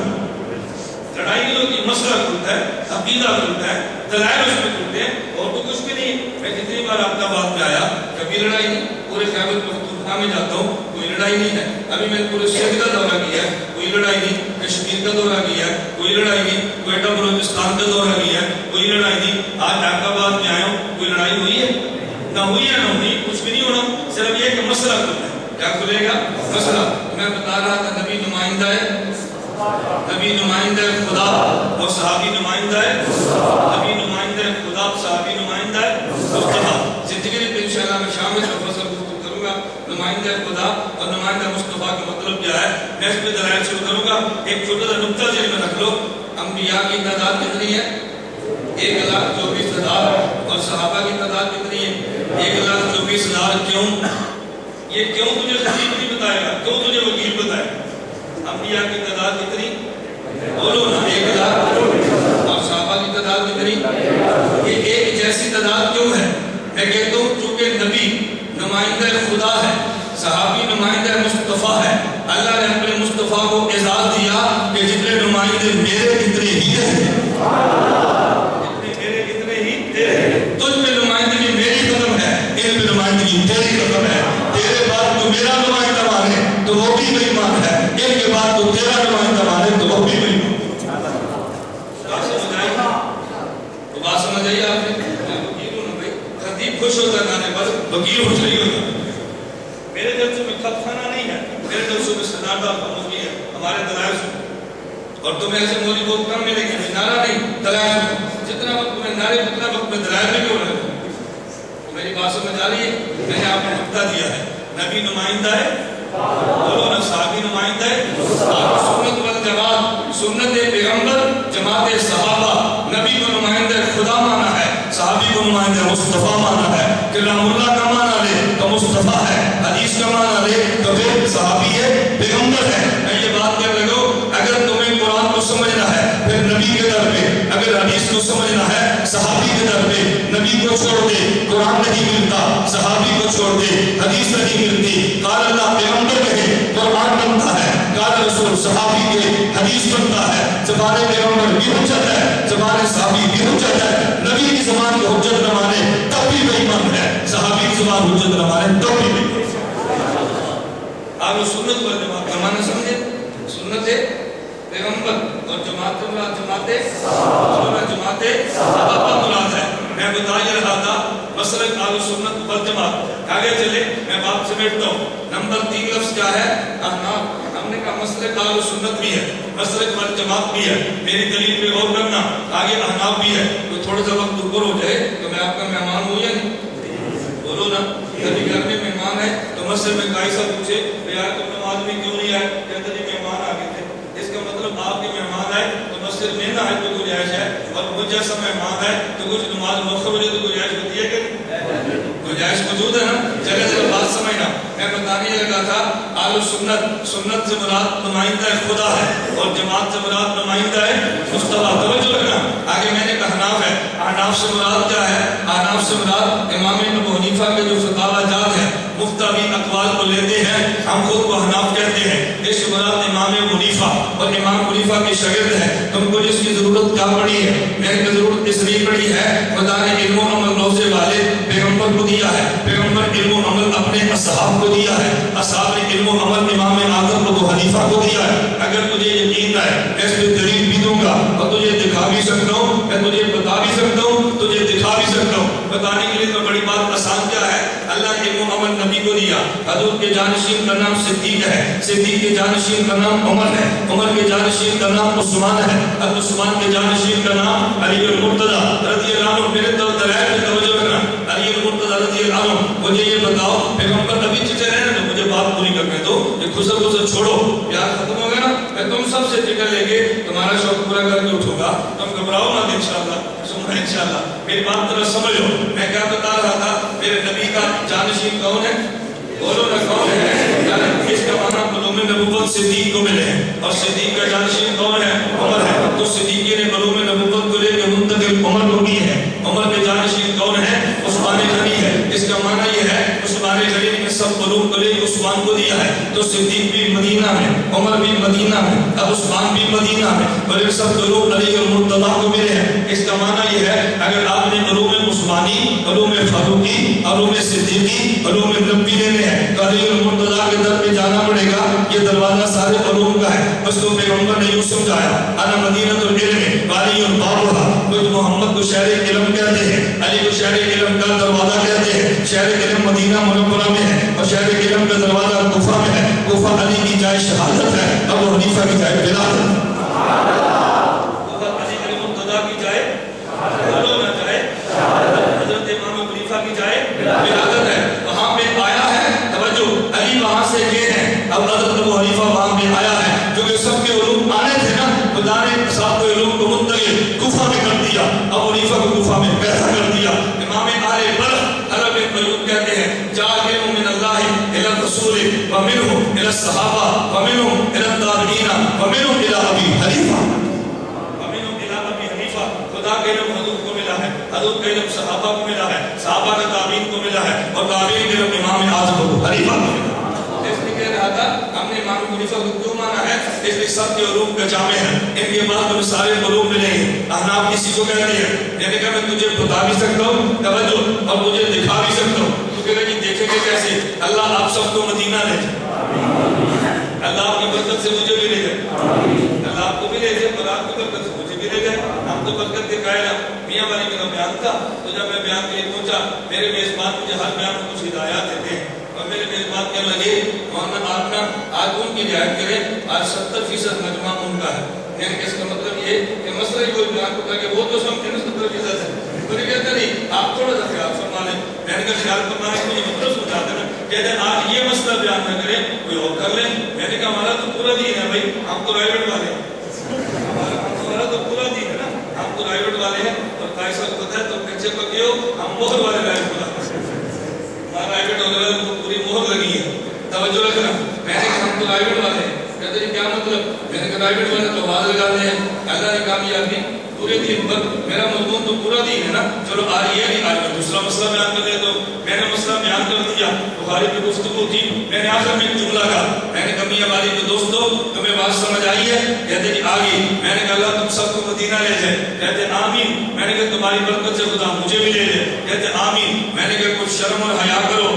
لڑائی نہیں ہوتی، مسئلہ کھلتا ہے، عقیدہ کھلتا ہے، دلائل اس میں کھلتے ہیں، اور تو کچھ بھی نہیں۔ میں جتنی بار آپ کا بات میں آیا کبھی لڑائی نہیں، پورے خیبر پختونخوا میں جاتا ہوں کوئی لڑائی نہیں ہے، ابھی میں نے پورے سندھ کا دورہ کیا ہے کوئی لڑائی نہیں، کشمیر کا دورہ کیا ہے کوئی لڑائی نہیں، کوئٹہ بلوچستان کا دورہ کیا ہے کوئی لڑائی نہیں، آج ڈھاکہ آباد میں آیا ہوں، کوئی لڑائی ہوئی ہے؟ نہ ہوئی ہے نہ ہوئی، کچھ بھی نہیں ہونا، صرف یہ کہ مسئلہ کھلتا ہے۔ کیا کھلے گا؟ مسئلہ۔ میں بتا رہا تھا نبی نمائندہ ہے، نبی نمائندہ خدا اور صحابی نمائندہ ہے، نبی نمائندہ خدا، صحابی نمائندہ ہے مصطفیٰ۔ زندگی میں انشاءاللہ میں شام میں مفصل گفتگو کروں گا نمائندہ خدا اور نمائندہ مصطفیٰ کا مطلب کیا ہے، میں اس پہ دلائل شروع کروں گا۔ ایک چھوٹا سا نقطہ ذہن میں رکھ لو، انبیاء کی تعداد کتنی ہے؟ 1,24,000 اور صحابہ کی تعداد کتنی ہے؟ 1,24,000۔ کیوں؟ یہ کیوں تجھے خطیب نہیں بتائے گا، کیوں تجھے وکیل بتائے گا؟ انبیاء کی تعداد کتنی؟ بولو نا، 1,000 اور صحابہ کی تعداد کتنی؟ یہ ایک جیسی تعداد کیوں ہے؟ میں کہتا ہوں چونکہ نبی نمائندہ خدا ہے، صحابی نمائندہ مصطفیٰ ہے، اللہ نے اپنے مصطفیٰ کو اعزاز دیا کہ جتنے نمائندے میرے اتنے ہی تیرے، جتنے میرے اتنے ہی تیرے، تجھ میں نمائندگی میری قدم ہے، ان میں نمائندگی تیری قدم ہے، تیرے بعد تو میرا نمائندہ مانے تو وہ بھی بے ایمان ہے، ان کے بعد تو تیرا نمائندہ مانے تو وہ بھی بے ایمان۔ بات سمجھ آئی؟ تو بات سمجھ آئی آپ نے؟ میں وکیل ہوں نا بھائی، خطیب خوش ہوتا ہے نانے پر، وکیل خوش نہیں ہوتا۔ میرے جلسوں میں خط خانہ نہیں ہے، میرے جلسوں میں صدارت خاموشی ہے، ہمارے دلائل سنو، اور تمہیں ایسے مولی کو کم ملے گی، نعرہ نہیں، دلائل سنو۔ جتنا وقت تمہیں نعرے اتنا وقت میں دلائل میں کیوں رہے ہو؟ میری بات سمجھ آ رہی ہے؟ میں نے آپ کو نقطہ دیا ہے، نبی نمائندہ ہے، بولو نا، صحابی نمائندہ ہے، سنت والجماعت، سنت پیغمبر، جماعت صحابہ، نبی کو نمائندہ خدا مانا ہے، صحابی کو نمائندہ مصطفیٰ مانا ہے، کلام اللہ کا مانا لے تو مصطفیٰ ہے، حدیث کا مانا لے تو پھر صحابی ہے، پیغمبر ہے۔ میں یہ بات کہہ لگو، اگر تمہیں قرآن کو سمجھنا ہے پھر نبی کے در پہ، اگر حدیث کو سمجھنا ہے صحابی کے در پہ، نبی کو چھوڑ دے قرآن نہیں ملتا، صحابی کو چھوڑ دے حدیث نہیں ملتی، قال اللہ پیغمبر کہے قرآن بنتا ہے، قال رسول صحابی کے حدیث بنتا ہے، زبان پیغمبر بھی حجت ہے، زبان صحابی بھی حجت ہے، نبی کی زبان کو حجت نہ مانے تب بھی بے ایمان ہے، صحابی کی زبان حجت نہ مانے تب بھی بے ایمان۔ آپ سنت والجماعت کا معنی سمجھے؟ سنت پیغمبر اور جماعت مراد جماعت صحابہ مراد ہے۔ میں بتا یہ رہا تھا مسلک اہل سنت والجماعت۔ آگے چلے، میں بات سمیٹتا ہوں۔ نمبر 3 لفظ کیا ہے؟ احناف۔ ہم نے کہا مسلک اہل سنت بھی ہے، مسلک والجماعت بھی ہے، میری دلیل پہ غور کرنا، آگے احناف بھی ہے۔ تو تھوڑا سا وقت اوپر ہو جائے تو میں آپ کا مہمان ہوں یا نہیں؟ بولو نا، کبھی گھر میں مہمان ہے تو مسجد میں قاضی صاحب پوچھے یار تم نماز میں کیوں نہیں آئے؟ کہتے جی مہمان آ گئے تھے۔ اس کا مطلب آپ کے مہمان آئے تو مسجد میں نہ آئے تو گنجائش ہے، اور مجھ جیسا مہمان ہے تو کچھ نماز مؤخر ہو جائے تو گنجائش ہوتی ہے کہ گنجائش موجود ہے نا؟ چلے ذرا بات سمجھنا، میں بتانے لگا تھا اہل سنت، سنت سے مراد نمائندہ خدا ہے اور جماعت سے مراد نمائندہ ہے مصطفیٰ۔ توجہ رکھنا، آگے میں نے کہا احناف ہے۔ احناف سے مراد کیا ہے؟ احناف سے مراد امام ابو حنیفہ کے جو فتاوی جات ہیں، مفتوی اقوال کو لیتے ہیں، ہم خود کو احناف کہتے ہیں۔ اس سے مراد امام ابو حنیفہ اور امام حنیفہ کے شاگرد ہیں۔ تم کو جس کی ضرورت کیا پڑی ہے؟ میرے کی ضرورت اس لیے پڑی ہے، خدا نے علم و عمل روزے والے پیغمبر کو دیا ہے، پیغمبر علم و عمل اپنے اصحاب کو دیا ہے، اصحاب نے علم و عمل امام اعظم ابو حنیفہ کو دیا ہے۔ اگر تجھے یقین ہے میں اس پہ دلیل بھی دوں گا اور تجھے دکھا بھی سکتا ہوں، میں تجھے بتا بھی سکتا ہوں، تجھے دکھا بھی سکتا ہوں۔ بتانے کے لیے تو بڑی بات آسان کیا ہے، اللہ نے علم و عمل نبی کو دیا۔ حضور کے جانشین کا نام صدیق ہے، صدیق کے جانشین کا نام عمر ہے، عمر کے جانشین کا نام عثمان ہے، اور عثمان کے جانشین کا نام علی المرتضیٰ رضی اللہ عنہ۔ میرے دلائل پہ توجہ رکھنا، علی المرتضیٰ رضی اللہ عنہ۔ مجھے یہ بتاؤ پیغمبر ابھی چچے رہے نا، مجھے بات پوری کرنے دو، یہ خسر خسر چھوڑو، پیار ختم ہو گیا نا، میں تم سب سے ٹکٹ لے کے تمہارا شوق پورا کر کے اٹھوں گا، تم گھبراؤ مت انشاءاللہ۔ دوں گا انشاءاللہ. میری بات ذرا سمجھو. میں کیا بتا رہا تھا؟ میرے نبی کا جانشین کون ہے؟ بولو نا کون ہے؟ اس کا معنی علوم نبوت صدیق کو ملے ہیں، اور صدیق کا جانشین کون ہے؟ عمر ہے. تو صدیق نے علوم نبوت کو لے کے منتقل عمر کو کی ہے. عمر کے جانشین کون ہے؟ عثمان غنی ہے. اس کا معنی یہ ہے عثمان غنی نے سب علوم کو لے کے عثمان کو دیا ہے. تو صدیق بھی مدینہ میں، عمر بھی مدینہ میں، اب عثمان بھی مدینہ میں، اور یہ سب علوم علی المرتضیٰ کو ملے ہیں. اس کا معنی یہ ہے اگر آپ نے علوم عثمانی، علوم فاروقی، علوم صدیقی، علوم نبی لینے ہیں تو علی المرتضیٰ کے در پہ جانا پڑے گا. یہ دروازہ سارے علوم کا ہے. اس کو پیغمبر نے یوں سمجھایا انا مدینۃ العلم وعلی بابھا. کچھ محمد کو شہر علم کہتے ہیں، علی کو شہر علم کا دروازہ کہتے ہیں. شہر علم مدینہ منورہ میں ہے اور شہر علم کا دروازہ کوفہ میں ہے. کوفہ علی کی جائے شہادت ہے، ابو حنیفہ کی جائے ولادت. کوفہ علی علی مرتضیٰ کی جائے علوم نہ جائے حضرت امام ابو حنیفہ کی جائے ولادت ہے. وہاں پہ آیا ہے توجہ، علی وہاں سے گئے ہیں، اب حضرت ابو حنیفہ وہاں پہ آیا ہے. کیونکہ سب کے علوم آنے تھے نا، خدا نے سب کے علوم کو منتقل کوفہ میں کر دیا. ابو حنیفہ کو کوفہ میں پیدا کر دیا. امام اہل بلخ حضرت بن قیوم کہتے ہیں جاءہم من اللہ الی الرسول ومنہم الی الصحابہ ومنہم الی التابعین ومنہم الی ابی حنیفہ. ومنہم الی ابی حنیفہ. خدا کا علم حضور کو ملا ہے، حضور کا علم صحابہ کو ملا ہے، صحابہ کا تابعین کو ملا ہے، اور تابعین کے علم امام اعظم ابو حنیفہ کو ملا. اس لیے کہہ رہا تھا ہم نے امام ابو حنیفہ کو کیوں مانا ہے؟ اس لیے سب کے علوم کا جامع ہے. ان کے بعد ہمیں سارے علوم ملے ہیں. احناف کسی کو کہتے ہیں یعنی کہ میں تجھے بتا بھی سکتا ہوں توجہ اور مجھے دکھا بھی سکتا ہوں. تو کہہ رہے جی دیکھیں گے کیسے؟ اللہ آپ سب کو مدینہ لے جائے، اللہ آپ کی برکت سے مجھے بھی لے جائے، اللہ آپ کو بھی لے جائے اور آپ کی برکت سے مجھے بھی لے جائے. ہم تو برکت کے قائل ہیں. میاں والی کا بیان تھا تو جب میں بیان کے لیے پہنچا میرے میزبان مجھے ہر بیان میں کچھ ہدایات دیتے ہیں اور میرے میزبان کہنے لگے مولانا آپ نا آج ان کی رعایت کریں، آج 70% مجمع ان کا ہے. یعنی کہ اس کا مطلب یہ کہ مسئلہ کوئی بیان کرتا کہ وہ تو سمجھے نا 70% ہے. مجھے کہتا نہیں آپ تھوڑا سا خیال فرما لیں. میں نے کہا خیال فرمانے کے لیے مطلب سمجھا دینا. کہتے ہیں آج یہ مسئلہ بیان نہ کریں کوئی اور کر لیں. میں نے کہا ہمارا تو پورا دین ہے بھائی، ہم تو رائٹ والے ہیں، ہمارا تو پورا دین ہے نا، ہم تو رائٹ والے ہیں. اور قائد صاحب کو بتایا تو کچے کو کیوں ہم مہر والے رائٹ والے ہیں. ہمارا رائٹ والے کو پوری مہر لگی ہے. توجہ رکھنا. میں نے کہا ہم تو رائٹ والے ہیں. کہتے ہیں کیا مطلب؟ میں نے کہا رائٹ والے تو آواز لگاتے ہیں اللہ نے کامیابی پورے دین پر. میرا مضمون تو پورا دین ہے نا. چلو آج یہ نہیں، آج میں دوسرا مسئلہ بیان کر دیتا ہوں. میں نے مسئلہ بیان کر دیا. بخاری کی گفتگو تھی، میں نے آخر میں ایک جملہ کہا. میں نے کہا میاں والی کے دوستو تمہیں بات سمجھ آئی ہے؟ کہتے جی آ گئی. میں نے کہا اللہ تم سب کو مدینہ لے جائے. کہتے آمین. میں نے کہا تمہاری برکت سے خدا مجھے بھی لے جائے. کہتے آمین. میں نے کہا کچھ شرم اور حیا کرو،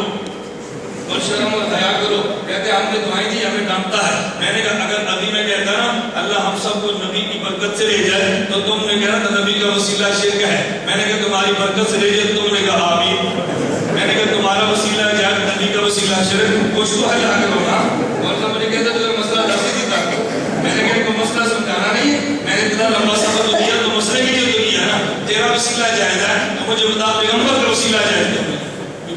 کچھ شرم اور حیا کرو. کہتے ہم نے دعائیں دی ہمیں ڈانٹتا ہے. میں نے کہا اگر ابھی میں کہتا نا اللہ ہم سب کو نبی کی برکت سے لے جائے تو تم نے کہنا تھا نبی کا وسیلہ شرک ہے. میں نے کہا تمہاری برکت سے لے جائے، تم نے کہا آمین. میں نے کہا تمہارا وسیلہ جائے نبی کا وسیلہ شرک، کچھ تو حیا کرو نا. اور سب مجھے کہتا تو مسئلہ دس ہی تھا. میں نے کہا کوئی مسئلہ سمجھانا نہیں ہے. میں نے اتنا لمبا سفر تو کیا تو مسئلے کے لیے تو کیا نا. تیرا وسیلہ جائز ہے تو مجھے بتا پیغمبر کا وسیلہ جائز ہے.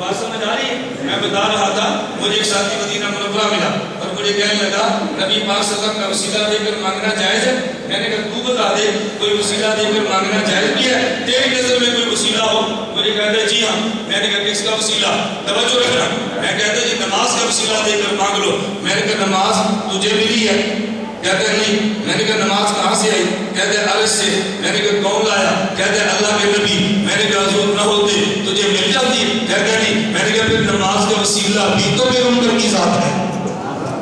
بات سمجھ آ رہی ہے؟ میں بتا رہا تھا مجھے ایک ساتھی مدینہ منورہ ملا اور مجھے کہنے لگا نبی پاک صلی اللہ علیہ وسلم کا وسیلہ دے کر مانگنا جائز ہے. میں نے کہا تو بتا دے کوئی وسیلہ دے کر مانگنا جائز بھی ہے تیری نظر میں کوئی وسیلہ ہو. مجھے کہتے جی ہاں. میں نے کہا کس کا وسیلہ؟ توجہ رکھنا. میں کہتا جی نماز کا وسیلہ دے کر مانگ لو. میں نے کہا نماز تجھے ملی ہے؟ کہتے نہیں. میں نے کہا نماز کہاں سے آئی؟ کہتے عرش سے. میں نے کہا کون لایا؟ کہتے اللہ کے نبی. میں نے کہا حضور نہ ہوتے تجھے مل جاتی؟ کہتے نہیں. میں نے کہا پھر نماز کا وسیلہ بھی تو پیغمبر کی ذات ہے.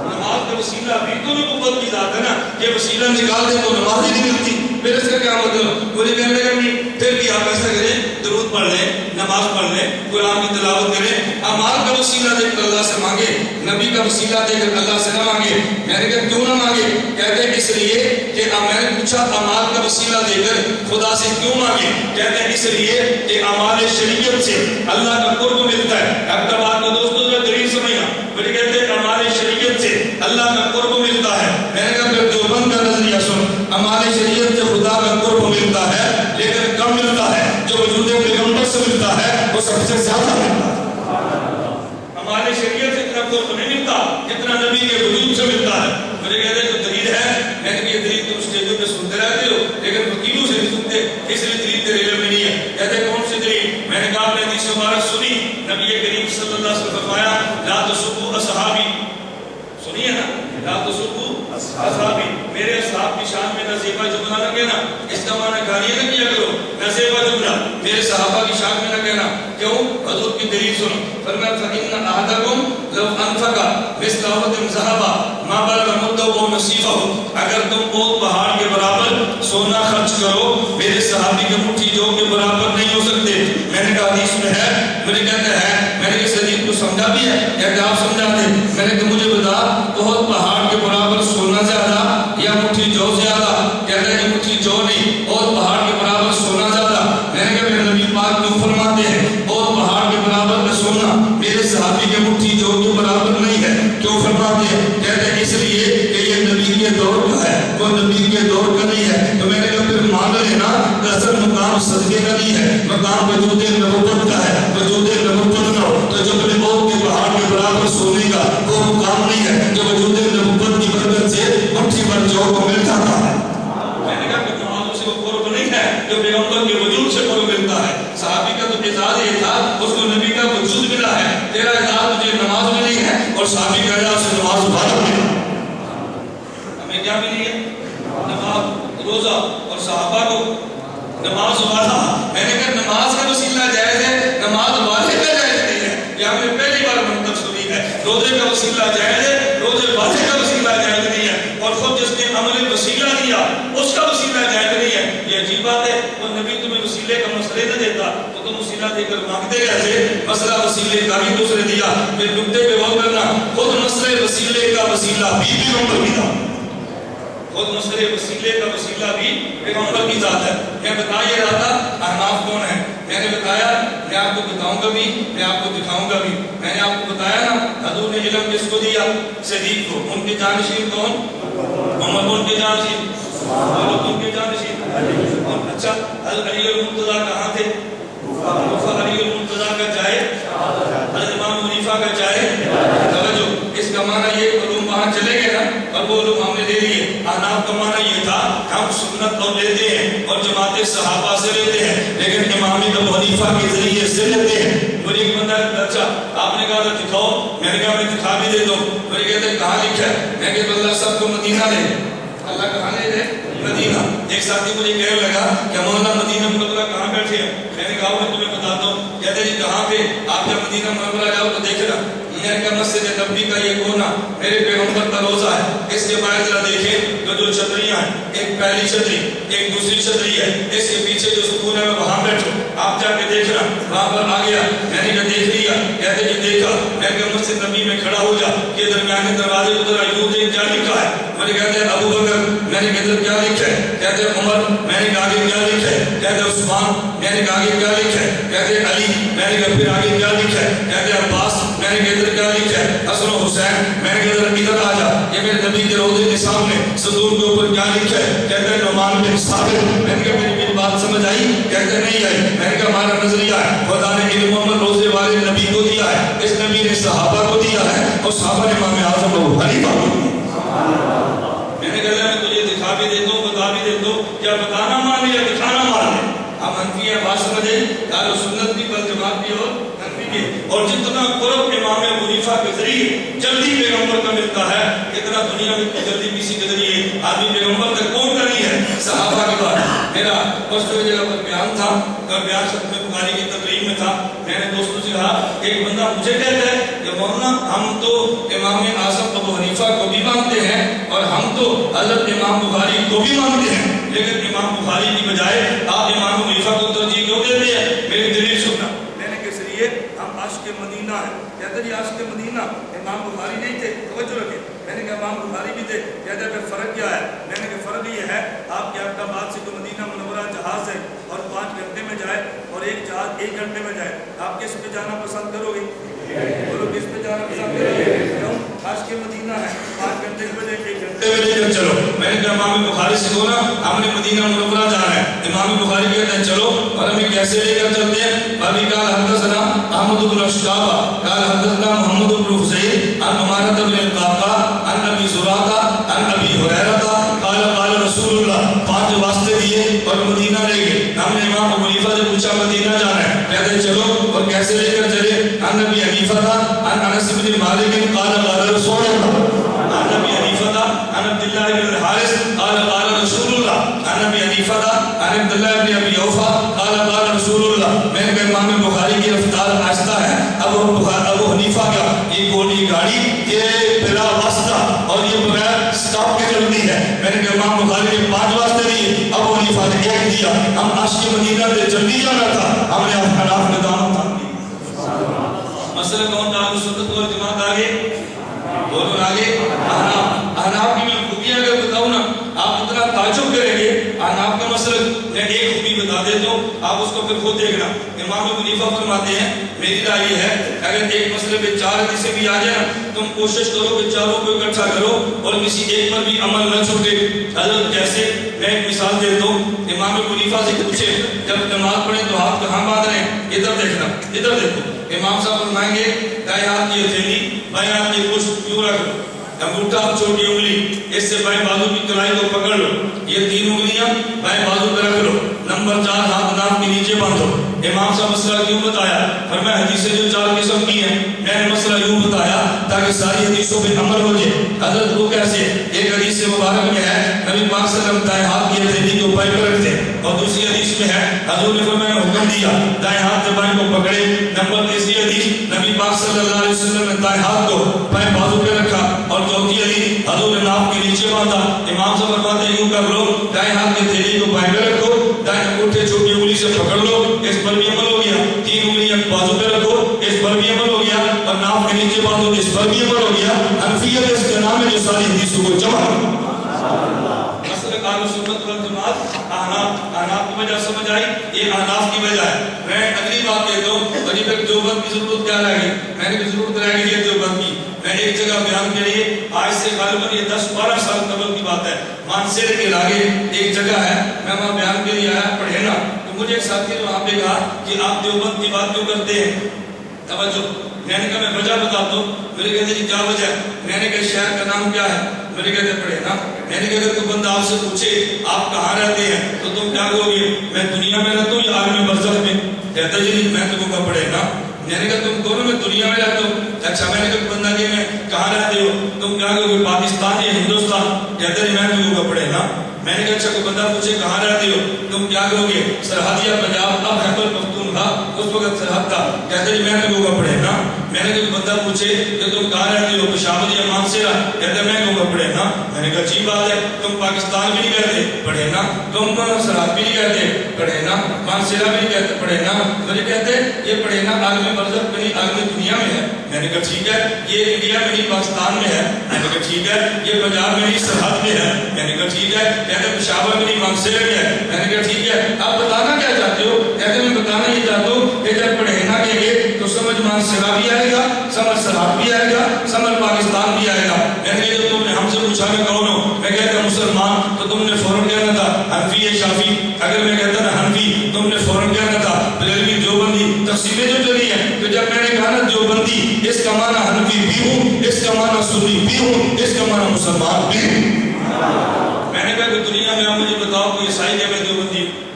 نماز کا وسیلہ بھی تو نبوت کی ذات ہے نا. یہ وسیلہ نکال دے تو نماز ہی نہیں ملتی. پھر اس کا کیا مطلب؟ مجھے کہنے لگا نہیں پھر بھی آپ ایسا کریں درود پڑھ لیں، نماز پڑھ لیں، قرآن کی تلاوت کریں، اعمال کا وسیلہ دے کر اللہ سے مانگے، نبی کا وسیلہ دے کر اللہ سے نہ مانگے. میں نے کہا کیوں نہ مانگے؟ کہتے ہیں اس لیے کہ میں نے پوچھا اعمال کا وسیلہ دے کر خدا سے کیوں مانگے؟ کہتے ہیں اس لیے کہ اعمال شریعت سے اللہ کا قرب ملتا ہے. اب تب آپ کو دوستوں جو دلیل سمجھنا مجھے کہتے ہیں اعمال شریعت سے اللہ کا قرب ملتا ہے. میں نے کہا پھر دیوبند کا نظریہ سن. اعمال شریعت سے خدا کا قرب ملتا ہے لیکن کم ملتا ہے. جو وجود پیغمبر سے ملتا ہے وہ سب سے زیادہ ملتا ہے. ہمارے شریعت سے اتنا قرب نہیں ملتا جتنا نبی کے وجود سے ملتا ہے. مجھے کہتے ہیں تو دلیل ہے. میں نے کہا یہ دلیل تم اسٹیجوں پہ سنتے رہتے ہو لیکن وکیلوں سے نہیں سنتے، اس لیے دلیل تیرے علم میں نہیں ہے. اصحابی، میرے اصحاب کی شان میں نزیبہ جملہ نہ کہنا، اس کا معنی گالیاں نہ کیا کرو، نزیبہ جملہ میرے صحابہ کی شان میں نہ کہنا. کیوں؟ حضور کی دلیل سنو. فرمایا فَإِنَّ أَحَدَكُمْ لَوْ أَنفَقَ مِثْلَ أُحُدٍ ذَهَبًا مَا بَلَغَ مُدَّهُ وَنَصِيفَهُ. اگر تم بہت پہاڑ کے برابر سونا خرچ کرو، میرے صحابی کے مٹھی جو کے برابر نہیں ہو سکتے. میں نے کہا حدیث میں ہے، مجھے کہتے ہیں، میں نے اس حدیث کو سمجھا بھی ہے یا کہ آپ سمجھا دیں. میں نے کہا مجھے بتا بہت پہاڑ کے برابر سونا زیادہ یا مٹھی جو زیادہ؟ کہتا ہے کہ مٹھی جو نہیں، بہت پہاڑ کے برابر سونا زیادہ. میں نے کہا میرے نبی پاک کیوں فرماتے ہیں بہت پہاڑ کے برابر میں سونا میرے صحابی کے مٹھی جو کے برابر نہیں ہے؟ کیوں فرماتے ہیں؟ کہتے ہیں اس لیے کہ یہ نبی کے دور کا ہے، وہ نبی کے دور کا نہیں ہے. تو میں نے کہا پھر مان لینا اصل مقام صدقے کا نہیں ہے، مقام وجود نبوت کا ہے. وجود نبوت نہ ہو تو جو اپنے بہت کے پہاڑ کے برابر سونے کا وہ مقام نہیں ہے جو وجود نبوت کی برکت سے مٹھی بھر جو کو مل جاتا ہے. میں نے کہا کہ نمازوں سے وہ قرب نہیں ہے جو پیغمبر کے وجود سے قرب ملتا ہے. صحابی کا تو اعزاز یہ تھا اس کو نبی کا وجود ملا ہے. تیرا اعزاز مجھے نماز ملی ہے اور صحابی کا اعزاز سے نماز والا ملا. ہمیں کیا ملی ہے؟ نماز، روزہ. اور صحابہ کو نماز والا. میں نے کہا نماز کا وسیلہ جائز ہے، نماز والے کا جائز نہیں ہے. یہ ہم نے پہلی بار منتخب سنی ہے. روزے کا وسیلہ جائز ہے، روزے والے کا وسیلہ جائز نہیں ہے. اور خود جس نے عمل وسیلہ دیا اس کا وسیلہ جائز نہیں ہے. یہ عجیب بات ہے. وہ نبی تمہیں وسیلے کا مسئلہ نہ دیتا تو تم وسیلہ دے کر مانگتے کیسے؟ مسئلہ وسیلے کا بھی دوسرے دیا. پھر نکتے پہ غور کرنا، خود مسئلے وسیلے کا وسیلہ بھی پیغمبر کی ذات. خود مسئلے وسیلے کا وسیلہ بھی پیغمبر کی ذات ہے. میں بتا یہ رہا تھا احناف کون ہے. میں نے بتایا، میں آپ کو بتاؤں گا بھی، میں آپ کو دکھاؤں گا بھی. میں نے آپ کو بتایا نا حضور نے علم کس کو دیا؟ صدیق کو. ان کے جانشین کون؟ عمر. ان کے جانشین ان کے جانشین. اچھا حضرت علی المرتضیٰ کہاں تھے؟ علی المرتضیٰ کا جائے، حضرت امام حنیفہ کا جائے. توجہ، اس کا معنی یہ علوم وہاں چلے گئے نا اور وہ علوم ہم نے دے دیے. احناف کا معنی یہ تھا ہم سنت اور لیتے ہیں اور جماعت صحابہ سے لیتے ہیں لیکن امام ابو حنیفہ کے ذریعے سے لیتے ہیں. مجھے ایک بندہ اچھا آپ نے کہا تھا دکھاؤ، میں نے کہا میں دکھا بھی دیتا ہوں. مجھے کہتے ہیں کہاں لکھا ہے؟ میں کہ اللہ سب کو مدینہ لے. اللہ کہاں لے جائے؟ مدینہ. ایک ساتھی مجھے کہنے لگا کہ مولانا مدینہ منورہ کہاں بیٹھے ہیں؟ میں نے کہا میں تمہیں بتاتا ہوں. کہتے جی کہاں پہ؟ آپ جب مدینہ منورہ جاؤ تو دیکھنا میں نے کہا مسجد نبوی کا یہ کونا میرے پیغمبر کا روزہ ہے. اس کے بعد ذرا دیکھیں تو جو چھتریاں ہیں، ایک پہلی چھتری ایک دوسری چھتری ہے، اس کے پیچھے جو سکون ہے میں وہاں بیٹھو. آپ جا کے دیکھنا. وہاں پر آ گیا. میں نے کہا دیکھ لیا. کہتے جی دیکھا. میں نے کہا مسجد نبی میں کھڑا ہو جا، یہ درمیانے دروازے کو ذرا یوں دیکھ کیا لکھا ہے. مجھے کہتے ہیں ابو بکر. میں نے کہا کیا لکھا ہے؟ کہتے ہیں عمر. میں نے کہا آگے کیا لکھا ہے؟ کہتے ہیں عثمان. میں نے کہا آگے کیا لکھا ہے؟ کہتے ہیں علی. میں نے کہا پھر آگے کیا لکھا ہے؟ کہتے ہیں عباس. میں نے کہا کیا لکھا ہے؟ حسن و حسین. میں نے کہا ادھر آ جا، یہ میرے نبی کے روضے کے سامنے صدور کے اوپر کیا لکھا ہے؟ کہتے ہیں نعمان بن ثابت. میں نے کہا میری بات سمجھ آئی؟ کہتے ہیں نہیں آئی. میں نے کہا ہمارا نظریہ ہے خدا نے علم محمد روزے والے نبی کو دیا ہے، اس نبی نے صحابہ کو دیا ہے اور صحابہ نے امام اعظم ابو حنیفہ کو دیا. میں نے کہا میں تجھے دکھا بھی دیتا ہوں، بتا بھی دیتا ہوں. کیا بتانا مان لے یا دکھانا مان لے؟ ہم حنفی ہیں، بات سمجھے؟ اہل سنت بھی بل جماعت بھی اور حنفی بھی. اور جتنا قرب امام ابو حنیفہ کے ذریعے جلدی پیغمبر کا ملتا ہے اتنا دنیا میں جلدی کسی کے ذریعے آدمی پیغمبر تک پہنچ کر نہیں ہے. صحابہ کے بعد میرا پرسوں جگہ پر بیان تھا اور بیان ختم بخاری کی تقریب میں تھا. میں نے دوستوں سے کہا ایک بندہ مجھے کہتا ہے کہ مولانا ہم تو امام اعظم ابو حنیفہ کو بھی مانتے ہیں اور ہم تو حضرت امام بخاری کو بھی مانتے ہیں، لیکن امام بخاری کی بجائے آپ امام حنیفہ کو ترجیح کیوں دیتے ہیں؟ میری دلیل سننا. میں نے کس لیے ہم عاشق مدینہ ہیں. کہتے جی عاشق مدینہ امام بخاری نہیں تھے. توجہ رکھیں. میں نے کہا امام بخاری بھی تھے. کہتے ہیں پھر فرق کیا ہے؟ میں نے کہا فرق یہ ہے آپ کے احمدآباد سے تو مدینہ منورہ جہاز ہے اور 5 گھنٹے میں جائے اور ایک جہاز 1 گھنٹے میں جائے. آپ کس پہ جانا پسند کرو گے؟ بولو کس پہ جانا پسند کرو گے؟ کیوں؟ عاشق مدینہ ہے، 5 گھنٹے کے بجائے 1 گھنٹے میں لے کر چلو. میں نے کہا امام بخاری سے بولا ہم نے مدینہ منورہ جانا ہے. امام بخاری کہتے ہیں چلو، اور ہمیں کیسے لے کر چلتے ہیں؟ ابھی قال حدثنا احمد بن اشعبہ قال حدثنا محمد بن حسین عن عمارة بن القعقاع عن ابی زرعہ عن ابی ہریرہ قال قال رسول اللہ. 5 واسطے دیے اور مدینہ لے گئے. ہم نے امام ابو حنیفہ سے پوچھا مدینہ جانا ہے، کہتے ہیں چلو، اور کیسے لے کر چلے؟ عن ابی حنیفہ عن انس بن مالک قال قال رسول اللہ. عن ابی حنیفہ عن عبد الله بلا واسطہ اور یہ بغیر سٹاپ کے چلتی ہے. میں نے کہا امام بخاری نے 5 واسطے دیے, ابو حنیفہ نے 1 دیا. ہم عاشق مدینہ سے جلدی جانا تھا, ہم نے حناف نے دامن تھام دی. مسئلہ کون تھا؟ سنت والجماعت آگے بولو آگے. احناف کی میں خوبیاں اگر بتاؤں نا آپ اتنا تعجب کریں گے. احناف کا مسئلہ میں ایک خوبی بتا دیتا ہوں, آپ اس کو پھر خود دیکھنا. امام ابو حنیفہ فرماتے ہیں میری رائے یہ ہے اگر ایک مسئلے پہ 4 حدیثیں بھی آ جائیں نا, تم کوشش کرو کہ چاروں کو اکٹھا کرو اور کسی ایک پر بھی عمل نہ چھوٹے. حضرت جیسے میں ایک مثال دیتا ہوں, امام ابو حنیفہ سے پوچھے جب نماز پڑھیں تو ہاتھ کہاں باندھ رہے ہیں؟ ادھر دیکھنا, ادھر دیکھو. امام صاحب فرمائیں گے دائیں ہاتھ کی ہتھیلی بائیں ہاتھ کی پشت یوں رکھ لو, انگوٹھا چھوٹی انگلی اس سے بائیں بازو کی کلائی کو پکڑ لو, یہ 3 انگلیاں بائیں بازو پہ رکھ لو, نمبر 4 ہاتھ ناک کے نیچے باندھو. امام صاحب مسئلہ کیوں بتایا؟ فرمایا حدیثیں جو 4 قسم کی ہیں میں نے مسئلہ یوں بتایا تاکہ ساری حدیثوں پہ عمل ہو جائے. حضرت وہ کیسے؟ ایک حدیث مبارک میں ہے نبی پاک صلی اللہ علیہ وسلم دائیں ہاتھ کی ہتھیلی کو بائیں پہ رکھتے, اور دوسری حدیث میں ہے حضور نے فرمایا حکم دیا دائیں ہاتھ سے بائیں کو پکڑے. نمبر 3 حدیث نبی پاک صلی اللہ علیہ وسلم نے دائیں ہاتھ کو بائیں بازو پہ رکھا, اور چوتھی حدیث حضور نے ناف کے نیچے باندھا. امام صاحب فرماتے ہیں یوں کر لو, دائیں ہاتھ کی ہتھیلی کو بائیں پہ رکھو, دائیں انگوٹھے چھوٹی انگلی سے پکڑ لو, اس پر بھی عمل ہو گیا. 3 انگلیاں بازو پہ رکھو, اس پر بھی عمل ہو گیا, اور ناف کے نیچے باندھو, اس پر بھی عمل ہو گیا. حنفیت اس کے نام ہے جو ساری حدیثوں کو جمع کرو. مسئلہ اہل سنت والجماعت احناف کی وجہ سمجھ آئی, یہ احناف کی وجہ ہے. میں اگلی بات کہتا ہوں, ابھی تک دیوبند کی ضرورت کیا رہ گئی؟ میں نے ضرورت رہ گئی ہے دیوبند کی. میں ایک جگہ بیان کے لیے آج سے غالباً یہ 10-12 سال قبل کی بات ہے, مانسیر کے لاگے ایک جگہ ہے, میں وہاں بیان کے لیے آیا پڑھے نا, تو مجھے ایک ساتھی نے وہاں پہ کہا کہ آپ دیوبند کی بات کیوں کرتے ہیں؟ توجہ. میں نے کہا میں وجہ بتاتا ہوں. میرے کہتے ہیں کیا وجہ؟ میں نے کہا شہر کا نام کیا ہے؟ میرے کہتے ہیں پڑھے نا. میں نے کہا اگر کوئی بندہ آپ سے پوچھے آپ کہاں رہتے ہیں تو تم کیا کہو گے؟ میں دنیا میں رہتا ہوں یا عالم برزخ میں؟ کہتا جی میں تم کو پڑھے نا. میں نے کہا تم کہو میں دنیا میں رہتا ہوں. اچھا. میں نے کہا بندہ کہ میں کہاں رہتے ہو تم کیا کہو گے؟ پاکستان یا ہندوستان؟ کہتا جی میں تم کو پڑھے نا. میں نے کہا اچھا کوئی بندہ پوچھے کہاں رہتے ہو تم کیا کہو گے؟ سرحد یا پنجاب, اب خیبر پختونخوا اس وقت سرحد تھا. کہتے جی میں تم کو پڑھے نا. میں نے کہا بندہ پوچھے کہ تم کہاں رہتے ہو پشاور یا مانسیرا؟ کہتے میں تم کو پڑھے نا. میں نے کہا اچھی بات ہے, تم پاکستان بھی نہیں کہتے پڑھے نا, تم سرحد بھی نہیں کہتے پڑھے نا, مانسیرا بھی نہیں کہتے پڑھے نا. مجھے کہتے یہ پڑھے نا عالم برزخ میں نہیں عالم دنیا میں ہے. میں نے کہا ٹھیک ہے. یہ انڈیا میں نہیں پاکستان میں ہے. میں نے کہا ٹھیک ہے. یہ پنجاب میں نہیں سرحد میں ہے. میں نے کہا ٹھیک ہے. کہتے پشاور میں نہیں مانسیرا میں ہے. میں نے کہا ٹھیک ہے. آپ بتانا کیا چاہتے ہو؟ کہتے میں بتانا یہ چاہتا ہوں کہ جب پڑھے نا کہیں گے تو سمجھ مانسیرا بھی آئے گا, سمجھ سرحد بھی آئے گا, سمجھ پاکستان بھی آئے گا. میں نے کہا جب تم نے ہم سے پوچھا میں کون ہوں, میں کہتا مسلمان, تو تم نے فوراً کہنا تھا حنفی یا شافی. اگر میں کہتا نا حنفی تم نے فوراً کہنا تھا بریلوی دیوبندی. تقسیمیں جو چلی ہیں تو جب میں نے کہا نا دیوبندی, اس کا معنی حنفی بھی ہوں, اس کا معنی سنی بھی ہوں, اس کا معنی مسلمان بھی ہوں. میں نے کہا کہ دنیا میں آپ مجھے بتاؤ کوئی عیسائی کہ میں دیوبندی ہوں؟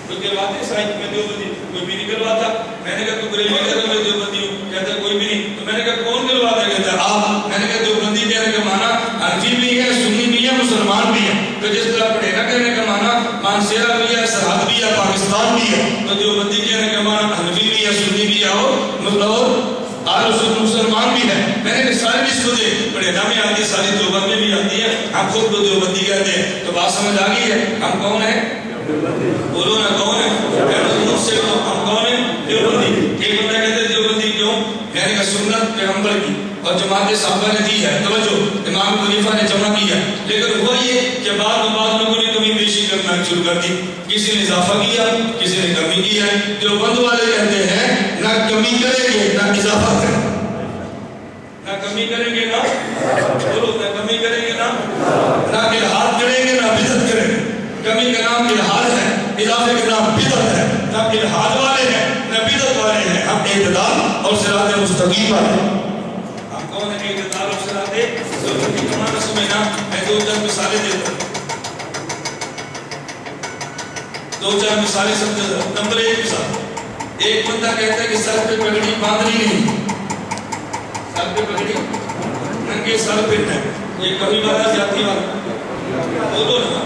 کوئی کہلواتے عیسائی میں دیوبندی؟ کوئی بھی نہیں کہلواتا. میں نے کہا تو بریلوی کہتا میں دیوبندی ہوں؟ کہتا کوئی بھی نہیں. تو میں نے کہا کون کہلواتا؟ کہتا آپ. میں نے کہا دیوبندی کہنے کا معنی حنفی بھی ہے, سنی بھی ہے, مسلمان بھی ہے. تو جس طرح پڑھے نا کہنے کا معنی مانسیرا بھی ہے, سرحد بھی ہے, پاکستان بھی ہے, تو دیوبندی کہنے کا معنی حنفی بھی ہے, سنی بھی ہے, اور مسلمان بھی ہے. میں نے سارے اس کو دے پڑھے نا میں آتی, ساری دیوبند میں بھی آتی ہے. ہم خود کو دیوبندی کہتے ہیں. تو بات سمجھ آ گئی ہے ہم کون ہیں؟ بولو نا کون ہے؟ ہم کون ہیں؟ دیوبندی. ایک بندہ کہتے ہیں دیوبندی کیوں؟ میں نے کہا سنت پیغمبر کی اور جماعت صحابہ نے دی ہے. توجہ, امام ابو حنیفہ نے جمع کی ہے. لیکن ہوا یہ کہ بعض لوگوں نے کمی بیشی کرنا شروع کر دی. کسی نے اضافہ کیا, کسی نے کمی کی ہے. دیوبند والے کہتے ہیں نہ کمی کریں گے نہ اضافہ کریں گے, نہ کمی کریں گے نہ بولو نہ کمی کریں گے نہ الحاد کریں گے نہ بدعت کریں گے. کمی کا نام الحاد ہے, اضافے کا نام بدعت ہے. نہ الحاد والے ہیں نہ بدعت والے ہیں, ہم اعتدال اور صراط مستقیم والے ہیں. ہم کون ہیں؟ اعتدال اور صراط مستقیم. تمہارا سمجھنا میں 2-4 مثالیں دیتا ہوں, 2-4 مثالیں سمجھا. نمبر 1 مثال, ایک بندہ کہتا ہے کہ سر پہ پگڑی باندھنی نہیں, سر پہ پگڑی ننگے سر پہ ہے, یہ کبھی والا جاتی والا بولو نا.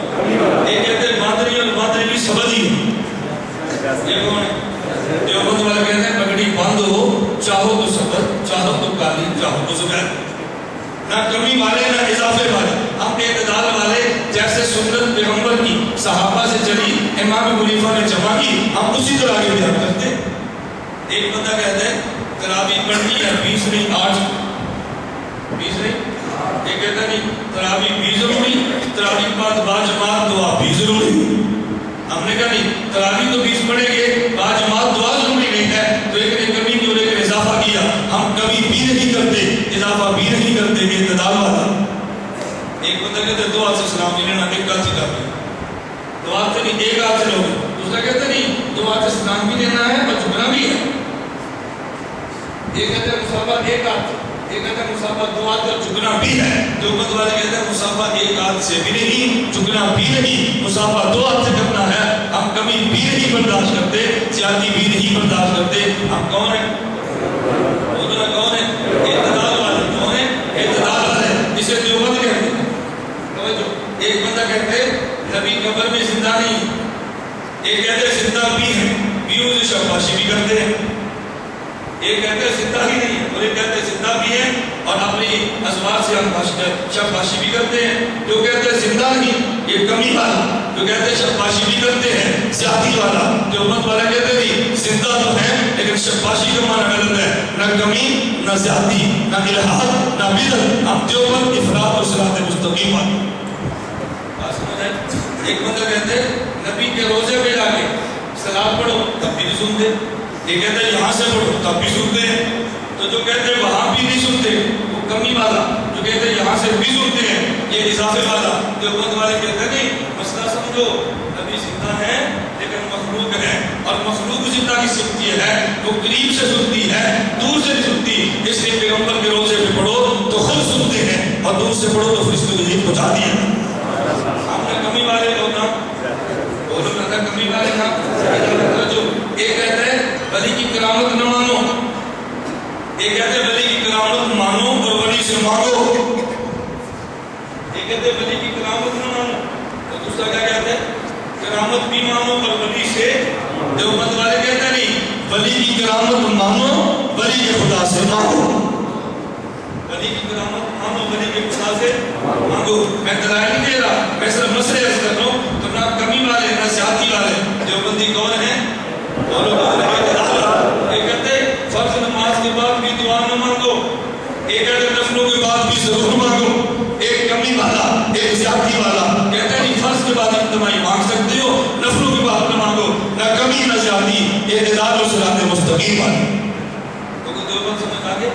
یہ کہتے ہیں باندھنی اور باندھنی بھی سمجھ ہی نہیں. یہ کون ہے؟ دیوبند والے کہتے ہیں پگڑی باندھو, چاہو تو سبز, چاہو تو کالی, چاہو تو سفید. نہ کمی والے نہ اضافے والے، ہم اعتدال والے، جیسے سنت پیغمبر کی صحابہ سے چلی، امام ابو حنیفہ نے جمع کی، ہم اسی طرح آگے بیان کرتے ہیں۔ ایک بندہ کہتا ہے تراویح پڑھنی ہے 20 نہیں 8، 20 نہیں، ایک کہتا ہے نہیں تراویح بھی ضروری، تراویح کے بعد با جماعت دعا بھی ضروری۔ ہم نے کہا نہیں تراویح تو 20 پڑھیں گے، با جماعت دعا ضروری نہیں ہے، تو ایک نے کمی کی اور ایک نے اضافہ کیا، ہم کمی بھی نہیں کرتے اضافہ بھی نہیں کرتے، اعتدال والا۔ ایک بندہ کہتا ہے 2 ہاتھ سے سلام نہیں لینا، ایک ہاتھ سے کافی، 2 ہاتھ سے نہیں ایک ہاتھ سے لوگ، دوسرا کہتا ہے نہیں 2 ہاتھ سے سلام بھی لینا ہے اور جھکنا بھی ہے۔ ایک کہتا ہے مصافہ ایک ہاتھ، ایک کہتا ہے مصافہ 2 ہاتھ اور جھکنا بھی ہے، دیوبند والے کہتے ہیں مصافہ ایک ہاتھ سے بھی نہیں، جھکنا بھی نہیں، مصافہ 2 ہاتھ سے کرنا ہے، ہم کمی بھی نہیں برداشت کرتے، زیادتی بھی نہیں برداشت کرتے، ہم کون ہیں؟ بولو نا کون ہیں؟ اعتدال والے، کون ہیں؟ اعتدال والے، اسے دیوبند کہتے ہیں۔ توجہ، ایک بندہ کہتے ہیں نبی قبر میں زندہ نہیں، ایک کہتے ہیں زندہ بھی ہیں، بیوں سے شاباشی بھی کرتے ہیں، ایک کہتے ہیں زندہ ہی نہیں ہے اور ایک کہتے ہیں زندہ بھی ہے اور اپنی ازواج سے ہم شاباشی بھی کرتے ہیں۔ جو کہتے ہیں زندہ نہیں یہ کمی والا، جو کہتے ہیں شاباشی بھی کرتے ہیں زیادتی والا، جو امت والا کہتے ہیں زندہ تو ہے لیکن شاباشی کا معنی غلط ہے، نہ کمی نہ زیادتی نہ الہاد نہ بدعت، ہم دیوبند افراط اور صراط مستقیم والے۔ ایک بندہ کہتے ہیں نبی کے روزے پہ جا کے سلام پڑھو تب بھی نہیں سنتے، یہ کہتے ہیں یہاں سے پڑھو تب بھی سنتے ہیں، تو جو کہتے ہیں وہاں بھی نہیں سنتے وہ کمی والا، جو کہتے ہیں یہاں سے بھی سنتے ہیں یہ اضافے والا۔ دیوبند والے کہتے ہیں نہیں مسئلہ سمجھو، نبی زندہ ہے لیکن مخلوق ہے، اور مخلوق زندہ کی صفت یہ ہے وہ قریب سے سنتی ہے دور سے نہیں سنتی، اس لیے پیغمبر کے روزے پہ پڑھو تو خود سنتے ہیں اور دور سے پڑھو تو فرشتوں کی ذکر پہنچا دیا۔ ہم نے کمی والے ہونا، بولو نا کمی والے نا، جو ایک کہتا ہے ولی کی کرامت نہ مانو، ایک کہتے ہیں ولی کی کرامت مانو اور ولی سے مانگو، ایک کہتے ہیں ولی کی کرامت نہ مانو اور دوسرا کیا کہتے ہیں کرامت بھی مانو اور ولی سے۔ دیوبند والے کہتے ہیں نہیں ولی کی کرامت مانو ولی کے خدا سے مانگو، ولی کی کرامت مانو ولی کے خدا سے مانگو۔ میں دلائل نہیں دے رہا، میں صرف مسئلے عرض کر رہا ہوں، تو نہ کمی والے نہ زیادتی والے دیوبندی کون ہیں؟ ایک کہتے فرض نماز کے بعد بھی دعا نہ مانگو، ایک کہتے نفلوں کے بعد بھی ضرور مانگو، ایک کمی والا ایک زیادتی والا کہتے ہیں نہیں فرض کے بعد اجتماعی مانگ سکتے ہو، نفلوں کے بعد نہ مانگو، نہ کمی نہ زیادتی، اعتدال و صراط مستقیم والے۔ تو کوئی دیوبند سمجھ آگے؟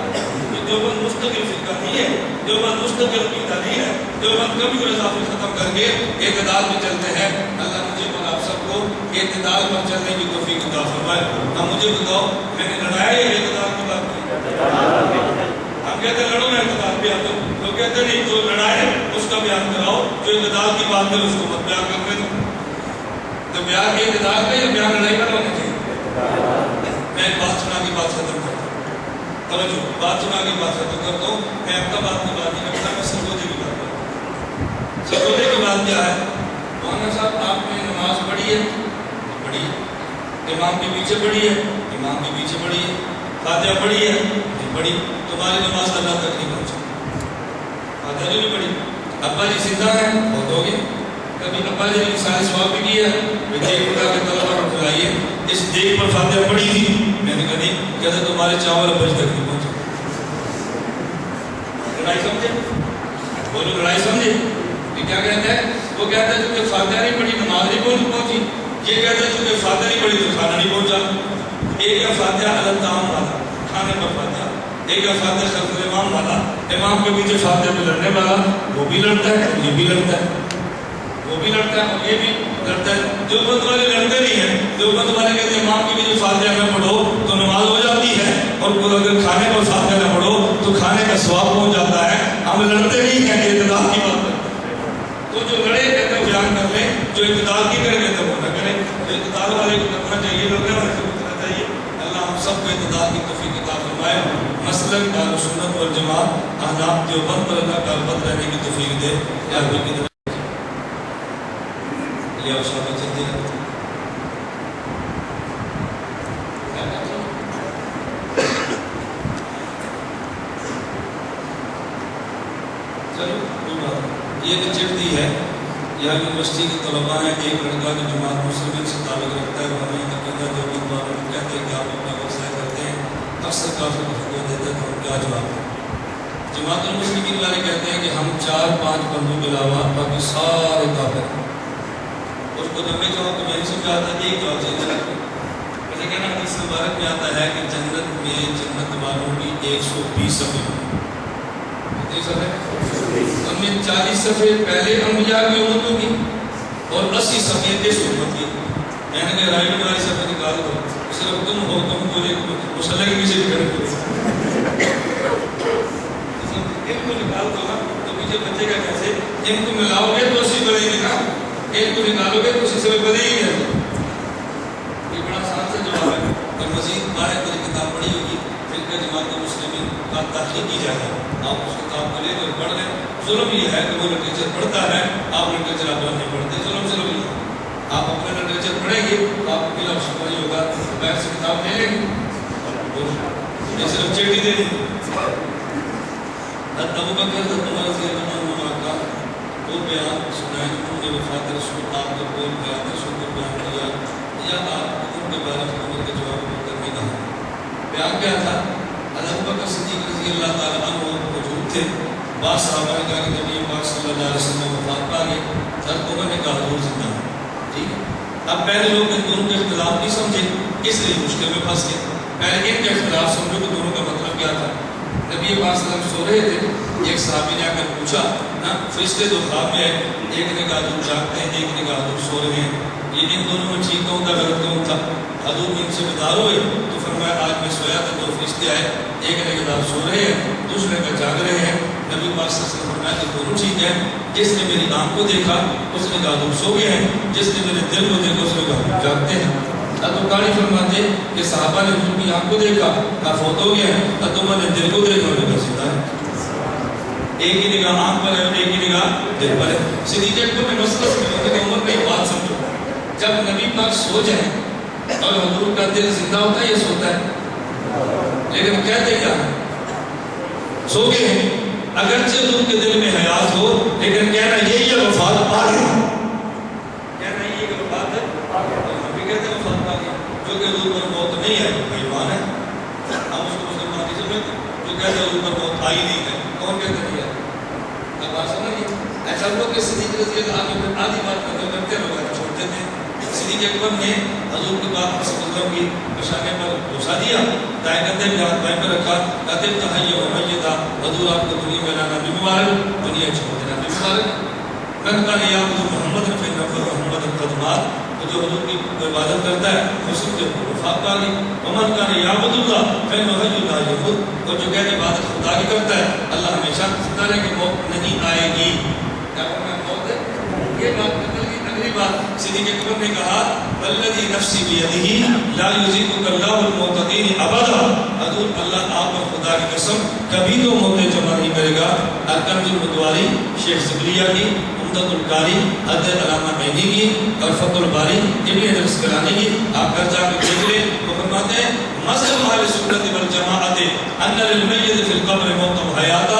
دیوبند مستقل فرقہ نہیں ہے، دیوبند مستقل عقیدہ نہیں ہے، دیوبند کمی اور اضافے ختم کر کے اعتدال پہ چلتے ہیں۔ اللہ مجھے اور آپ سب کو اعتدال پر چلنے کی توفیق عطا فرمائے۔ اب مجھے بتاؤ میں نے لڑایا یا اعتدال کی بات کی؟ ہم کہتے ہیں لڑو نا اعتدال پہ، آپ لوگ کہتے ہیں نہیں جو لڑائے اس کا بیان کراؤ، جو اعتدال کی بات کرے اس کو مت بیان کرنے دو۔ تو بیان اعتدال کا یا بیان لڑائی کا ہونا چاہیے؟ میں ایک بات سنا کی بات ختم کرتا ہوں، توجہ بات سنا کی بات ختم کرتا ہوں، میں اب کا بات کی بات نہیں کرتا، میں سرگودے کی بات کرتا ہوں۔ سرگودے کی بات کیا ہے؟ مولانا صاحب آپ نے نماز پڑھی ہے؟ پڑھی ہے۔ امام کے پیچھے پڑھی ہے؟ امام کے پیچھے پڑھی ہے۔ فاتحہ پڑھی ہے؟ نہیں پڑھی، تمہاری نماز اللہ تک نہیں پہنچی، فاتحہ جو نہیں پڑھی۔ ابا جی زندہ ہیں بہت ہو گئے، کبھی ابا جی نے سارے سواب بھی کیا ہے، دیکھ پڑھا کے طلبہ کو کھلائیے، اس دیکھ پر فاتحہ پڑھی تھی، میں نے کہا نہیں، کہتے تمہارے چاول ابا جی تک نہیں پہنچے۔ لڑائی سمجھے؟ بولو لڑائی سمجھے؟ یہ کیا کہتے ہیں؟ وہ کہتا ہے چونکہ فاتحہ نہیں پڑھی نماز نہیں پہنچی، یہ کہتا ہے چونکہ فاتحہ نہیں پڑھی تو کھانا نہیں پہنچا۔ ایک ہے فاتحہ الطعام والا، کھانے پر فاتحہ، ایک ہے فاتحہ خلف الامام والا، امام کے پیچھے فاتحہ پہ لڑنے والا، وہ بھی لڑتا ہے یہ بھی لڑتا ہے، وہ بھی لڑتا ہے اور یہ بھی لڑتا ہے۔ دیوبند والے لڑتے نہیں ہیں، دیوبند والے کہتے ہیں امام کے پیچھے فاتحہ نہ پڑھو تو نماز ہو جاتی ہے، اور اگر کھانے پر فاتحہ نہ پڑھو تو کھانے کا ثواب پہنچ جاتا ہے۔ ہم لڑتے نہیں ہیں، اعتدال کی بات کرتے ہیں۔ تو جو لڑے کہتے ہیں بیان کر لیں، جو اعتدال کی کرے کہتے ہیں وہ نہ کریں، جو اعتدال والے کو کرنا چاہیے لڑنے والے کو کرنا چاہیے۔ اللہ ہم سب کو اعتدال کی توفیق عطا فرمائے، مسلک اہل سنت والجماعت احناف دیوبند پر اللہ کالبد رہنے کی توفیق دے۔ یا رب کی طرف یا شامل چلتے ہیں۔ یہ ایک چٹ دی ہے، یہاں یونیورسٹی کے طلباء ہیں، ایک لڑکا جو جماعت مسلمین سے تعلق رکھتا ہے، وہ ہمیں عقیدہ جو بھی کہتے ہیں کہ آپ اپنا ویبسائٹ کرتے ہیں، اکثر کافی فتویٰ دیتے ہیں، تو ہم کیا جواب دیں؟ جماعت المسلمین والے کہتے ہیں کہ ہم 4-5 بندوں کے علاوہ باقی سارے کافر ہیں۔ اس کو 90 جواب تو میں نہیں سمجھا تھا، ایک جواب چاہیے رکھتے مجھے کہنا حدیث مبارک میں آتا ہے کہ جنت میں جنت والوں کی 120 صفحے ہیں۔ کتنی صفحے؟ ان میں 40 صفحے پہلے انبیاء کی امتوں کی اور 80 صفحے اس امت کی۔ میں نے کہا رائٹ والی صفحے نکال دو، صرف تم ہو، تم کو مسلح کے پیچھے کھڑے ہو، ان کو نکال دو نا تو پیچھے بچے کا کیسے؟ ان کو ملاؤ گے تو 80 بڑھے گی نا، ان کو نکالو گے تو 80 سے بڑھے گی نا۔ یہ بڑا آسان سے جواب ہے۔ اور مزید باہر میری کتاب پڑھی ہوگی، پھر کہ جماعت مسلمین کا تحقیق کی جائے، آپ اس کتاب کو لے کر پڑھ لیں۔ ظلم یہ ہے کہ وہ لٹریچر پڑھتا ہے، آپ لٹریچر اپنا نہیں پڑھتے، ظلم صرف یہ ہے۔ آپ اپنا لٹریچر پڑھیں گے تو آپ کو بلا شبہ یہ ہوگا باہر سے کتاب لے لیں گے، یہ صرف چیٹی دے دیں۔ ابو بکر عمر رضی اللہ عنہ کا وہ بیان سنائے انہوں نے وفات رسول آپ کا بول بیان رسول کو بیان کیا، یا آپ ان کے بارے میں عمر کے جواب کو کرنے کا بیان کیا تھا؟ ابو بکر صدیق رضی اللہ تعالیٰ عنہ موجود تھے، بعض صحابہ نے کہا کہ نبی پاک صلی اللہ علیہ وسلم وفات پا گئے، حضرت عمر نے کہا حضور زندہ ہے۔ ٹھیک ہے، اب پہلے لوگ ان دونوں کے اختلاف نہیں سمجھے، اس لیے مشکل میں پھنس گئے۔ پہلے ان کا اختلاف سمجھو کہ دونوں کا مطلب کیا تھا۔ نبی پاک صلی اللہ علیہ وسلم سو رہے تھے، ایک صحابی نے آ کر پوچھا نا، فرشتے دو خواب میں ہے، ایک نے کہا حضور جاگتے ہیں، ایک نے کہا حضور سو رہے ہیں، یہ ان دونوں میں ٹھیک کون تھا غلط کون تھا؟ حضور ان سے بیدار ہوئے تو فرمایا آج میں سویا تھا، دو فرشتے آئے، ایک نے کہا سو رہے ہیں، دوسرے نے جاگ رہے ہیں۔ نبی پاک صلی اللہ علیہ وسلم فرمایا کہ دونوں ٹھیک ہیں، جس نے میری آنکھ کو دیکھا اس نے کہا حضور سو گئے ہیں، جس نے میرے دل کو دیکھا اس نے کہا جاگتے ہیں۔ حضرت قاری فرماتے کہ صحابہ نے حضور کی آنکھ کو دیکھا کہا فوت ہو گیا ہے، حضرت عمر نے دل کو دیکھا انہوں نے کہا زندہ ہے۔ ایک ہی نگاہ آنکھ پر ہے اور ایک ہی نگاہ دل پر ہے۔ صدیق اکبر نے مسئلہ سمجھا کہ عمر نے بات سمجھو، جب نبی پاک سو جائیں اور حضور کا دل زندہ ہوتا ہے یا سوتا ہے؟ لیکن کہتے کیا ہے؟ سو گئے ہیں، اگرچہ حضور کے دل میں حیات ہو لیکن کہنا یہی ہے وفات پا گیا، کہنا یہی ہے کہ وفات پا گیا، ہم بھی کہتے ہیں وفات پا گیا، جو کہ حضور پر موت نہیں آئی وہ ایمان ہے، ہم اس کو مسلمان نہیں سمجھتے۔ جو کہتے ہیں حضور پر موت آئی نہیں ہے، کون کہتے نہیں ہے؟ اب بات سمجھیے، ایسا ہوا کہ صدیق رضی اللہ عنہ آدھی بات قدر کرتے ہیں، چھوڑتے تھے۔ صدیق اکبر نے حضور کے بعد صلی اللہ علیہ وسلم کی پشانے پر بوسہ دیا، دائیں کندھے پہ ہاتھ بائیں پر رکھا، کہتے تحیّ و میتا، حضور آپ کو دنیا میں لانا بھی مبارک، دنیا چھوڑ دینا بھی مبارک۔ من کان یعبد محمد فإن محمد القدمات، تو جو حضور کی عبادت کرتا ہے اس کے وفات پا گئی۔ ومن کان یعبد اللہ فإنه حی لا یموت، اور جو کہ عبادت خدا کی کرتا ہے اللہ ہمیشہ زندہ رہے گا، موت نہیں آئے گی۔ کیا موت ہے؟ یہ بات اگلی بات صدیق اکبر نے کہا والذی نفسی بیدہ لا یذیقک اللہ المعتدین ابدا، حضور اللہ آپ اور خدا کی قسم کبھی تو موت جمع نہیں کرے گا۔ الکنز المتوالی شیخ زکریا کی، عمدۃ القاری حضرت علامہ عینی کی اور فتح الباری ابن حجر اسقلانی کی، آپ گھر جا کے دیکھ لیں۔ وہ فرماتے ہیں مذہب اہل سنت والجماعت ان للمیت فی القبر موت و حیات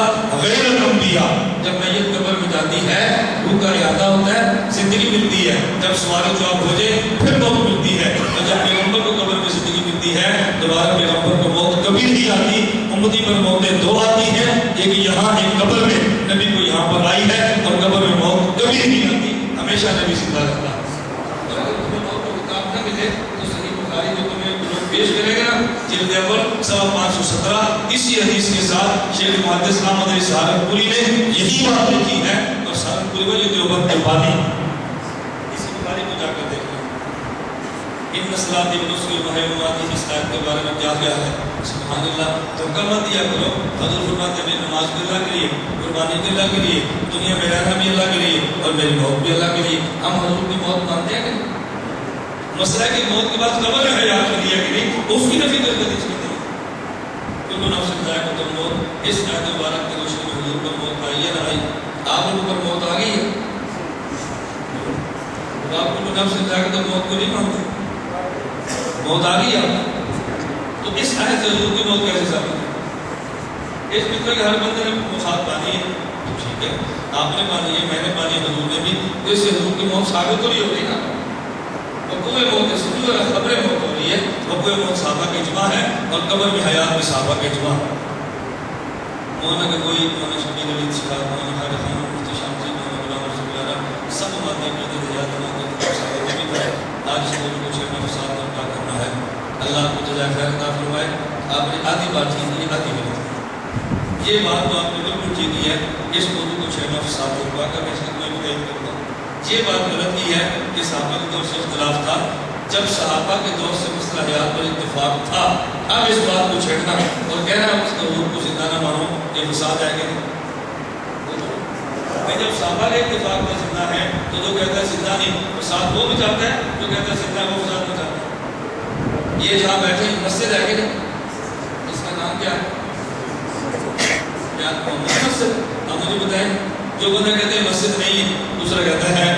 غیر الانبیاء، جب میت قبر میں جاتی ہے روح کا احاطہ ہوتا ہے، زندگی ملتی ہے، جب سوال و جواب ہو جائے پھر موت ملتی ہے، اور جب پیغمبر کو قبر میں زندگی ملتی ہے دوبارہ پیغمبر کو موت کبھی نہیں آتی۔ امتی پر موتیں دو آتی ہیں، ایک یہاں ایک قبر میں، نبی کو یہاں پر آئی ہے اور قبر میں موت کبھی نہیں آتی، ہمیشہ نبی زندہ رہتا ہے۔ اور اگر تمہیں موت کو کتاب نہ ملے تو صحیح بخاری جو تمہیں پیش کرے گا جلد اول 517 اسی حدیث کے ساتھ شیخ محدث احمد علی سہارنپوری نے یہی بات لکھی ہے، اور سہارنپوری میں یہ دیوبند کے بانی اسی بخاری کو جا کر دیکھ لیں۔ ان صلاۃ ونسک وحی وماتی اس آیت کے بارے میں کیا ہے؟ سبحان اللہ، تو کم مت دیا کرو۔ حضور فرماتے ہیں میری نماز بھی اللہ کے لیے، قربانی بھی اللہ کے لیے، دنیا میں رہنا بھی اللہ کے لیے اور میری موت بھی اللہ کے لیے۔ ہم حضور کی موت مانتے ہیں کہ مسئلہ ہے کہ موت کے بعد قبر ہے حیات کے لیے کہ نہیں، اس کی نفی کر کے دیکھ لیتے ہیں۔ کل نفس ذائقۃ الموت، اس آیت مبارک کی روشنی میں حضور پر موت آئی ہے نہ آئی؟ آپ لوگوں پر موت آ گئی ہے، آپ کل نفس ذائقۃ الموت کو نہیں مانتے، موت آ گئی آپ تو اس آیت سے حضور کی موت کیسے ثابت ہے؟ اس فطرہ کہ ہر بندے نے وفات پانی ہے، ٹھیک ہے آپ نے مانی ہے میں نے مانی حضور نے بھی جیسے حضور کی موت ثابت تو نہیں ہو رہی نا وقوع موت سنو اور خبر موت ہو رہی ہے وقوع موت صحابہ کا اجماع ہے اور قبر میں حیات بھی صحابہ کا اجماع ہے مولانا کہ کوئی مولانا شبیر علی صاحب مولانا خالد خان مفتی شامسی مولانا غلام رسول اللہ سب مانتے ہیں کہ حیات مانتے صحابہ میں بھی تھا آج اس موضوع کو چھیڑنا فساد اور کیا کرنا ہے اللہ کو جزائے خیر عطا فرمائے آپ نے آدھی بات ٹھیک کی آدھی غلط یہ بات تو آپ نے بالکل ٹھیک کی ہے اس موضوع کو چھیڑنا فساد اور کیا کرنا اس میں کوئی بھی کرتا یہ بات غلط کی ہے کہ صحابہ کے دور سے اختلاف تھا جب صحابہ کے دور سے مسئلہ حیات پر اتفاق تھا اب اس بات کو چھیڑنا اور کہنا اس کے حضور کو زندہ نہ مانو یہ فساد آئے گا نہیں جب صحابہ کے اتفاق میں زندہ ہے تو جو کہتا ہے زندہ نہیں فساد وہ بھی چاہتا ہے جو کہتا ہے زندہ وہ فساد بھی چاہتا ہے یہ جہاں بیٹھے مسجد ہے کہ اس کا نام کیا ہے کیا مسجد آپ مجھے بتائیں جو بندہ کہتے ہیں مسجد نہیں ہے دوسرا کہتا ہے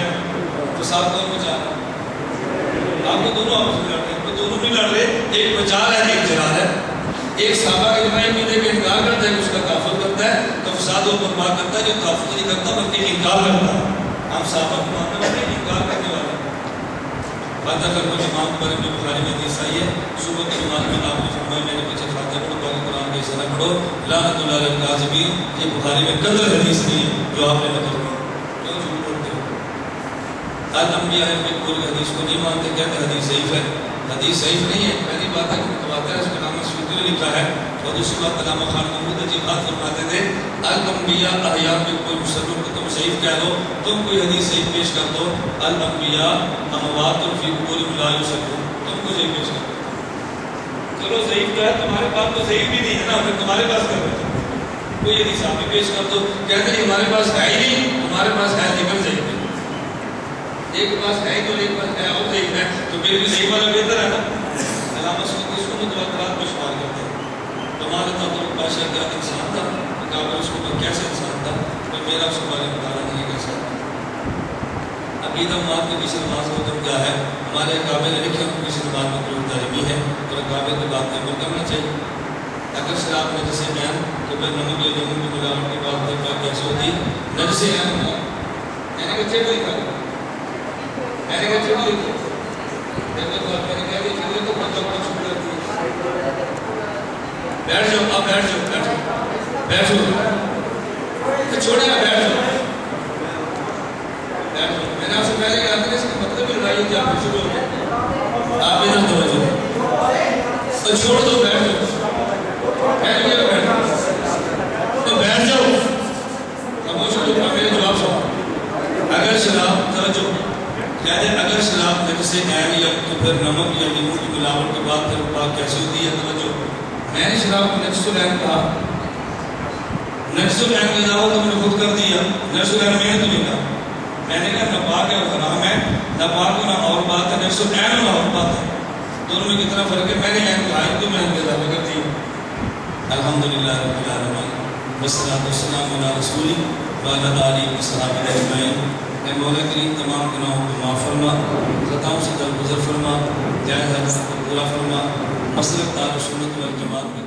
فساد کون بچا آپ کو دونوں آپس میں لڑ رہے ہیں دونوں نہیں لڑ رہے ایک بچال ہے ایک جلال ہے ایک صحابہ کے جماعی میدے کا انکار کرتا ہے کہ اس کا تحفظ کرتا ہے تو فساد و برباد کرتا ہے جو تحفظ نہیں کرتا بلکہ انکار کرتا ہے ہم صحابہ کو ماننے والے انکار کرنے والے فاتحہ کرو امام پر ابن بخاری میں حدیث آئی ہے صبح کی نماز میں آپ نے فرمایا میرے پیچھے فاتحہ پڑھو باقی قرآن کا حصہ نہ پڑھو لعنت اللہ علی الکاذبین یہ بخاری میں قدر حدیث نہیں ہے جو آپ نے نقل کی کیوں جھوٹ بولتے ہو آج انبیاء میں پوری حدیث کو نہیں مانتے کہتے حدیث ضعیف ہے حدیث ضعیف نہیں ہے پہلی بات ہے کہ متواتر ہے اس میں علامہ سیوطی نے لکھا ہے اور دوسری بات علامہ خان محمود عجیب بات فرماتے تھے الانبیاء احیاء میں کوئی مصرف کو تم ضعیف کہہ دو تم کوئی حدیث صحیح پیش کر دو الانبیاء اموات فی قبورہم لا یصلون تم کو ضعیف پیش کر دو چلو ضعیف کیا ہے تمہارے پاس تو ضعیف بھی نہیں ہے نا پھر تمہارے پاس کر دو کوئی حدیث آپ بھی پیش کر دو کہتے ہیں ہمارے پاس ہے ہی نہیں تمہارے پاس ہے لیکن ضعیف ہے ایک پاس ہے تو ایک پاس ہے اور ضعیف ہے تو پھر بھی صحیح والا بہتر ہے نا علامہ سیوطی اس کو متواترات میں شمار کرتے ہیں تمہارا تو بادشاہ کیا انسان تھا کعبہ اس کو کیسے انسان تھا تو میرا اس کے بارے میں بتانا نہیں کیسا عقیدہ مواد کے پیچھے نماز کا حکم کیا ہے ہمارے کعبے نے لکھے ان پیچھے نماز میں کوئی تعلیمی ہے اور کعبے کی بات نہیں کرنا چاہیے اگر شراب نے جسے بیان تو پھر نمک یا لیموں کی ملاوٹ کی بات کیسے ہوتی نجسے ہیں میں نے بچے کو لکھا میں نے بچے کو لکھا میں نے کہا کہ چلے تو مطلب کو چھوڑ دیتی ہے بیٹھ جاؤ آپ بیٹھ جاؤ بیٹھ جاؤ بیٹھ جاؤ چھوڑے گا بیٹھ جاؤ میں نے آپ سے پہلے کہا تھا کہ اس کا مطلب بھی لڑائی ہوتی ہے آپ شروع ہو گئے آپ ادھر توجہ تو چھوڑ دو بیٹھ جاؤ بیٹھ جاؤ بیٹھ جاؤ تو بیٹھ جاؤ خاموش ہو جاؤ میرے جواب سنو اگر شراب توجہ کہہ دیں اگر شراب نجسے عین یا تو پھر نمک یا لیموں کی ملاوٹ کے بعد پھر پاک کیسی ہوتی ہے توجہ میں نے شراب کو نجس العین کہا نجس العین کا دعویٰ تو میں نے خود کر دیا نجس العین میں نے تو نہیں کہا میں نے کہا نہ پاک ہے اور حرام ہے نہ پاک ہونا اور بات ہے نجس العین ہونا اور بات ہے دونوں میں کتنا فرق ہے میں نے عین کہا تو میں نے اضافہ کر دیا الحمدللہ رب العالمین والصلاۃ والسلام علی رسول وعلی آلہ وصحبہ اجمعین اے مولا کریم تمام گناہوں کو معاف فرما خطاؤں سے درگزر فرما جائز حاجت کو پورا فرما مسلک دار سنت والجماعت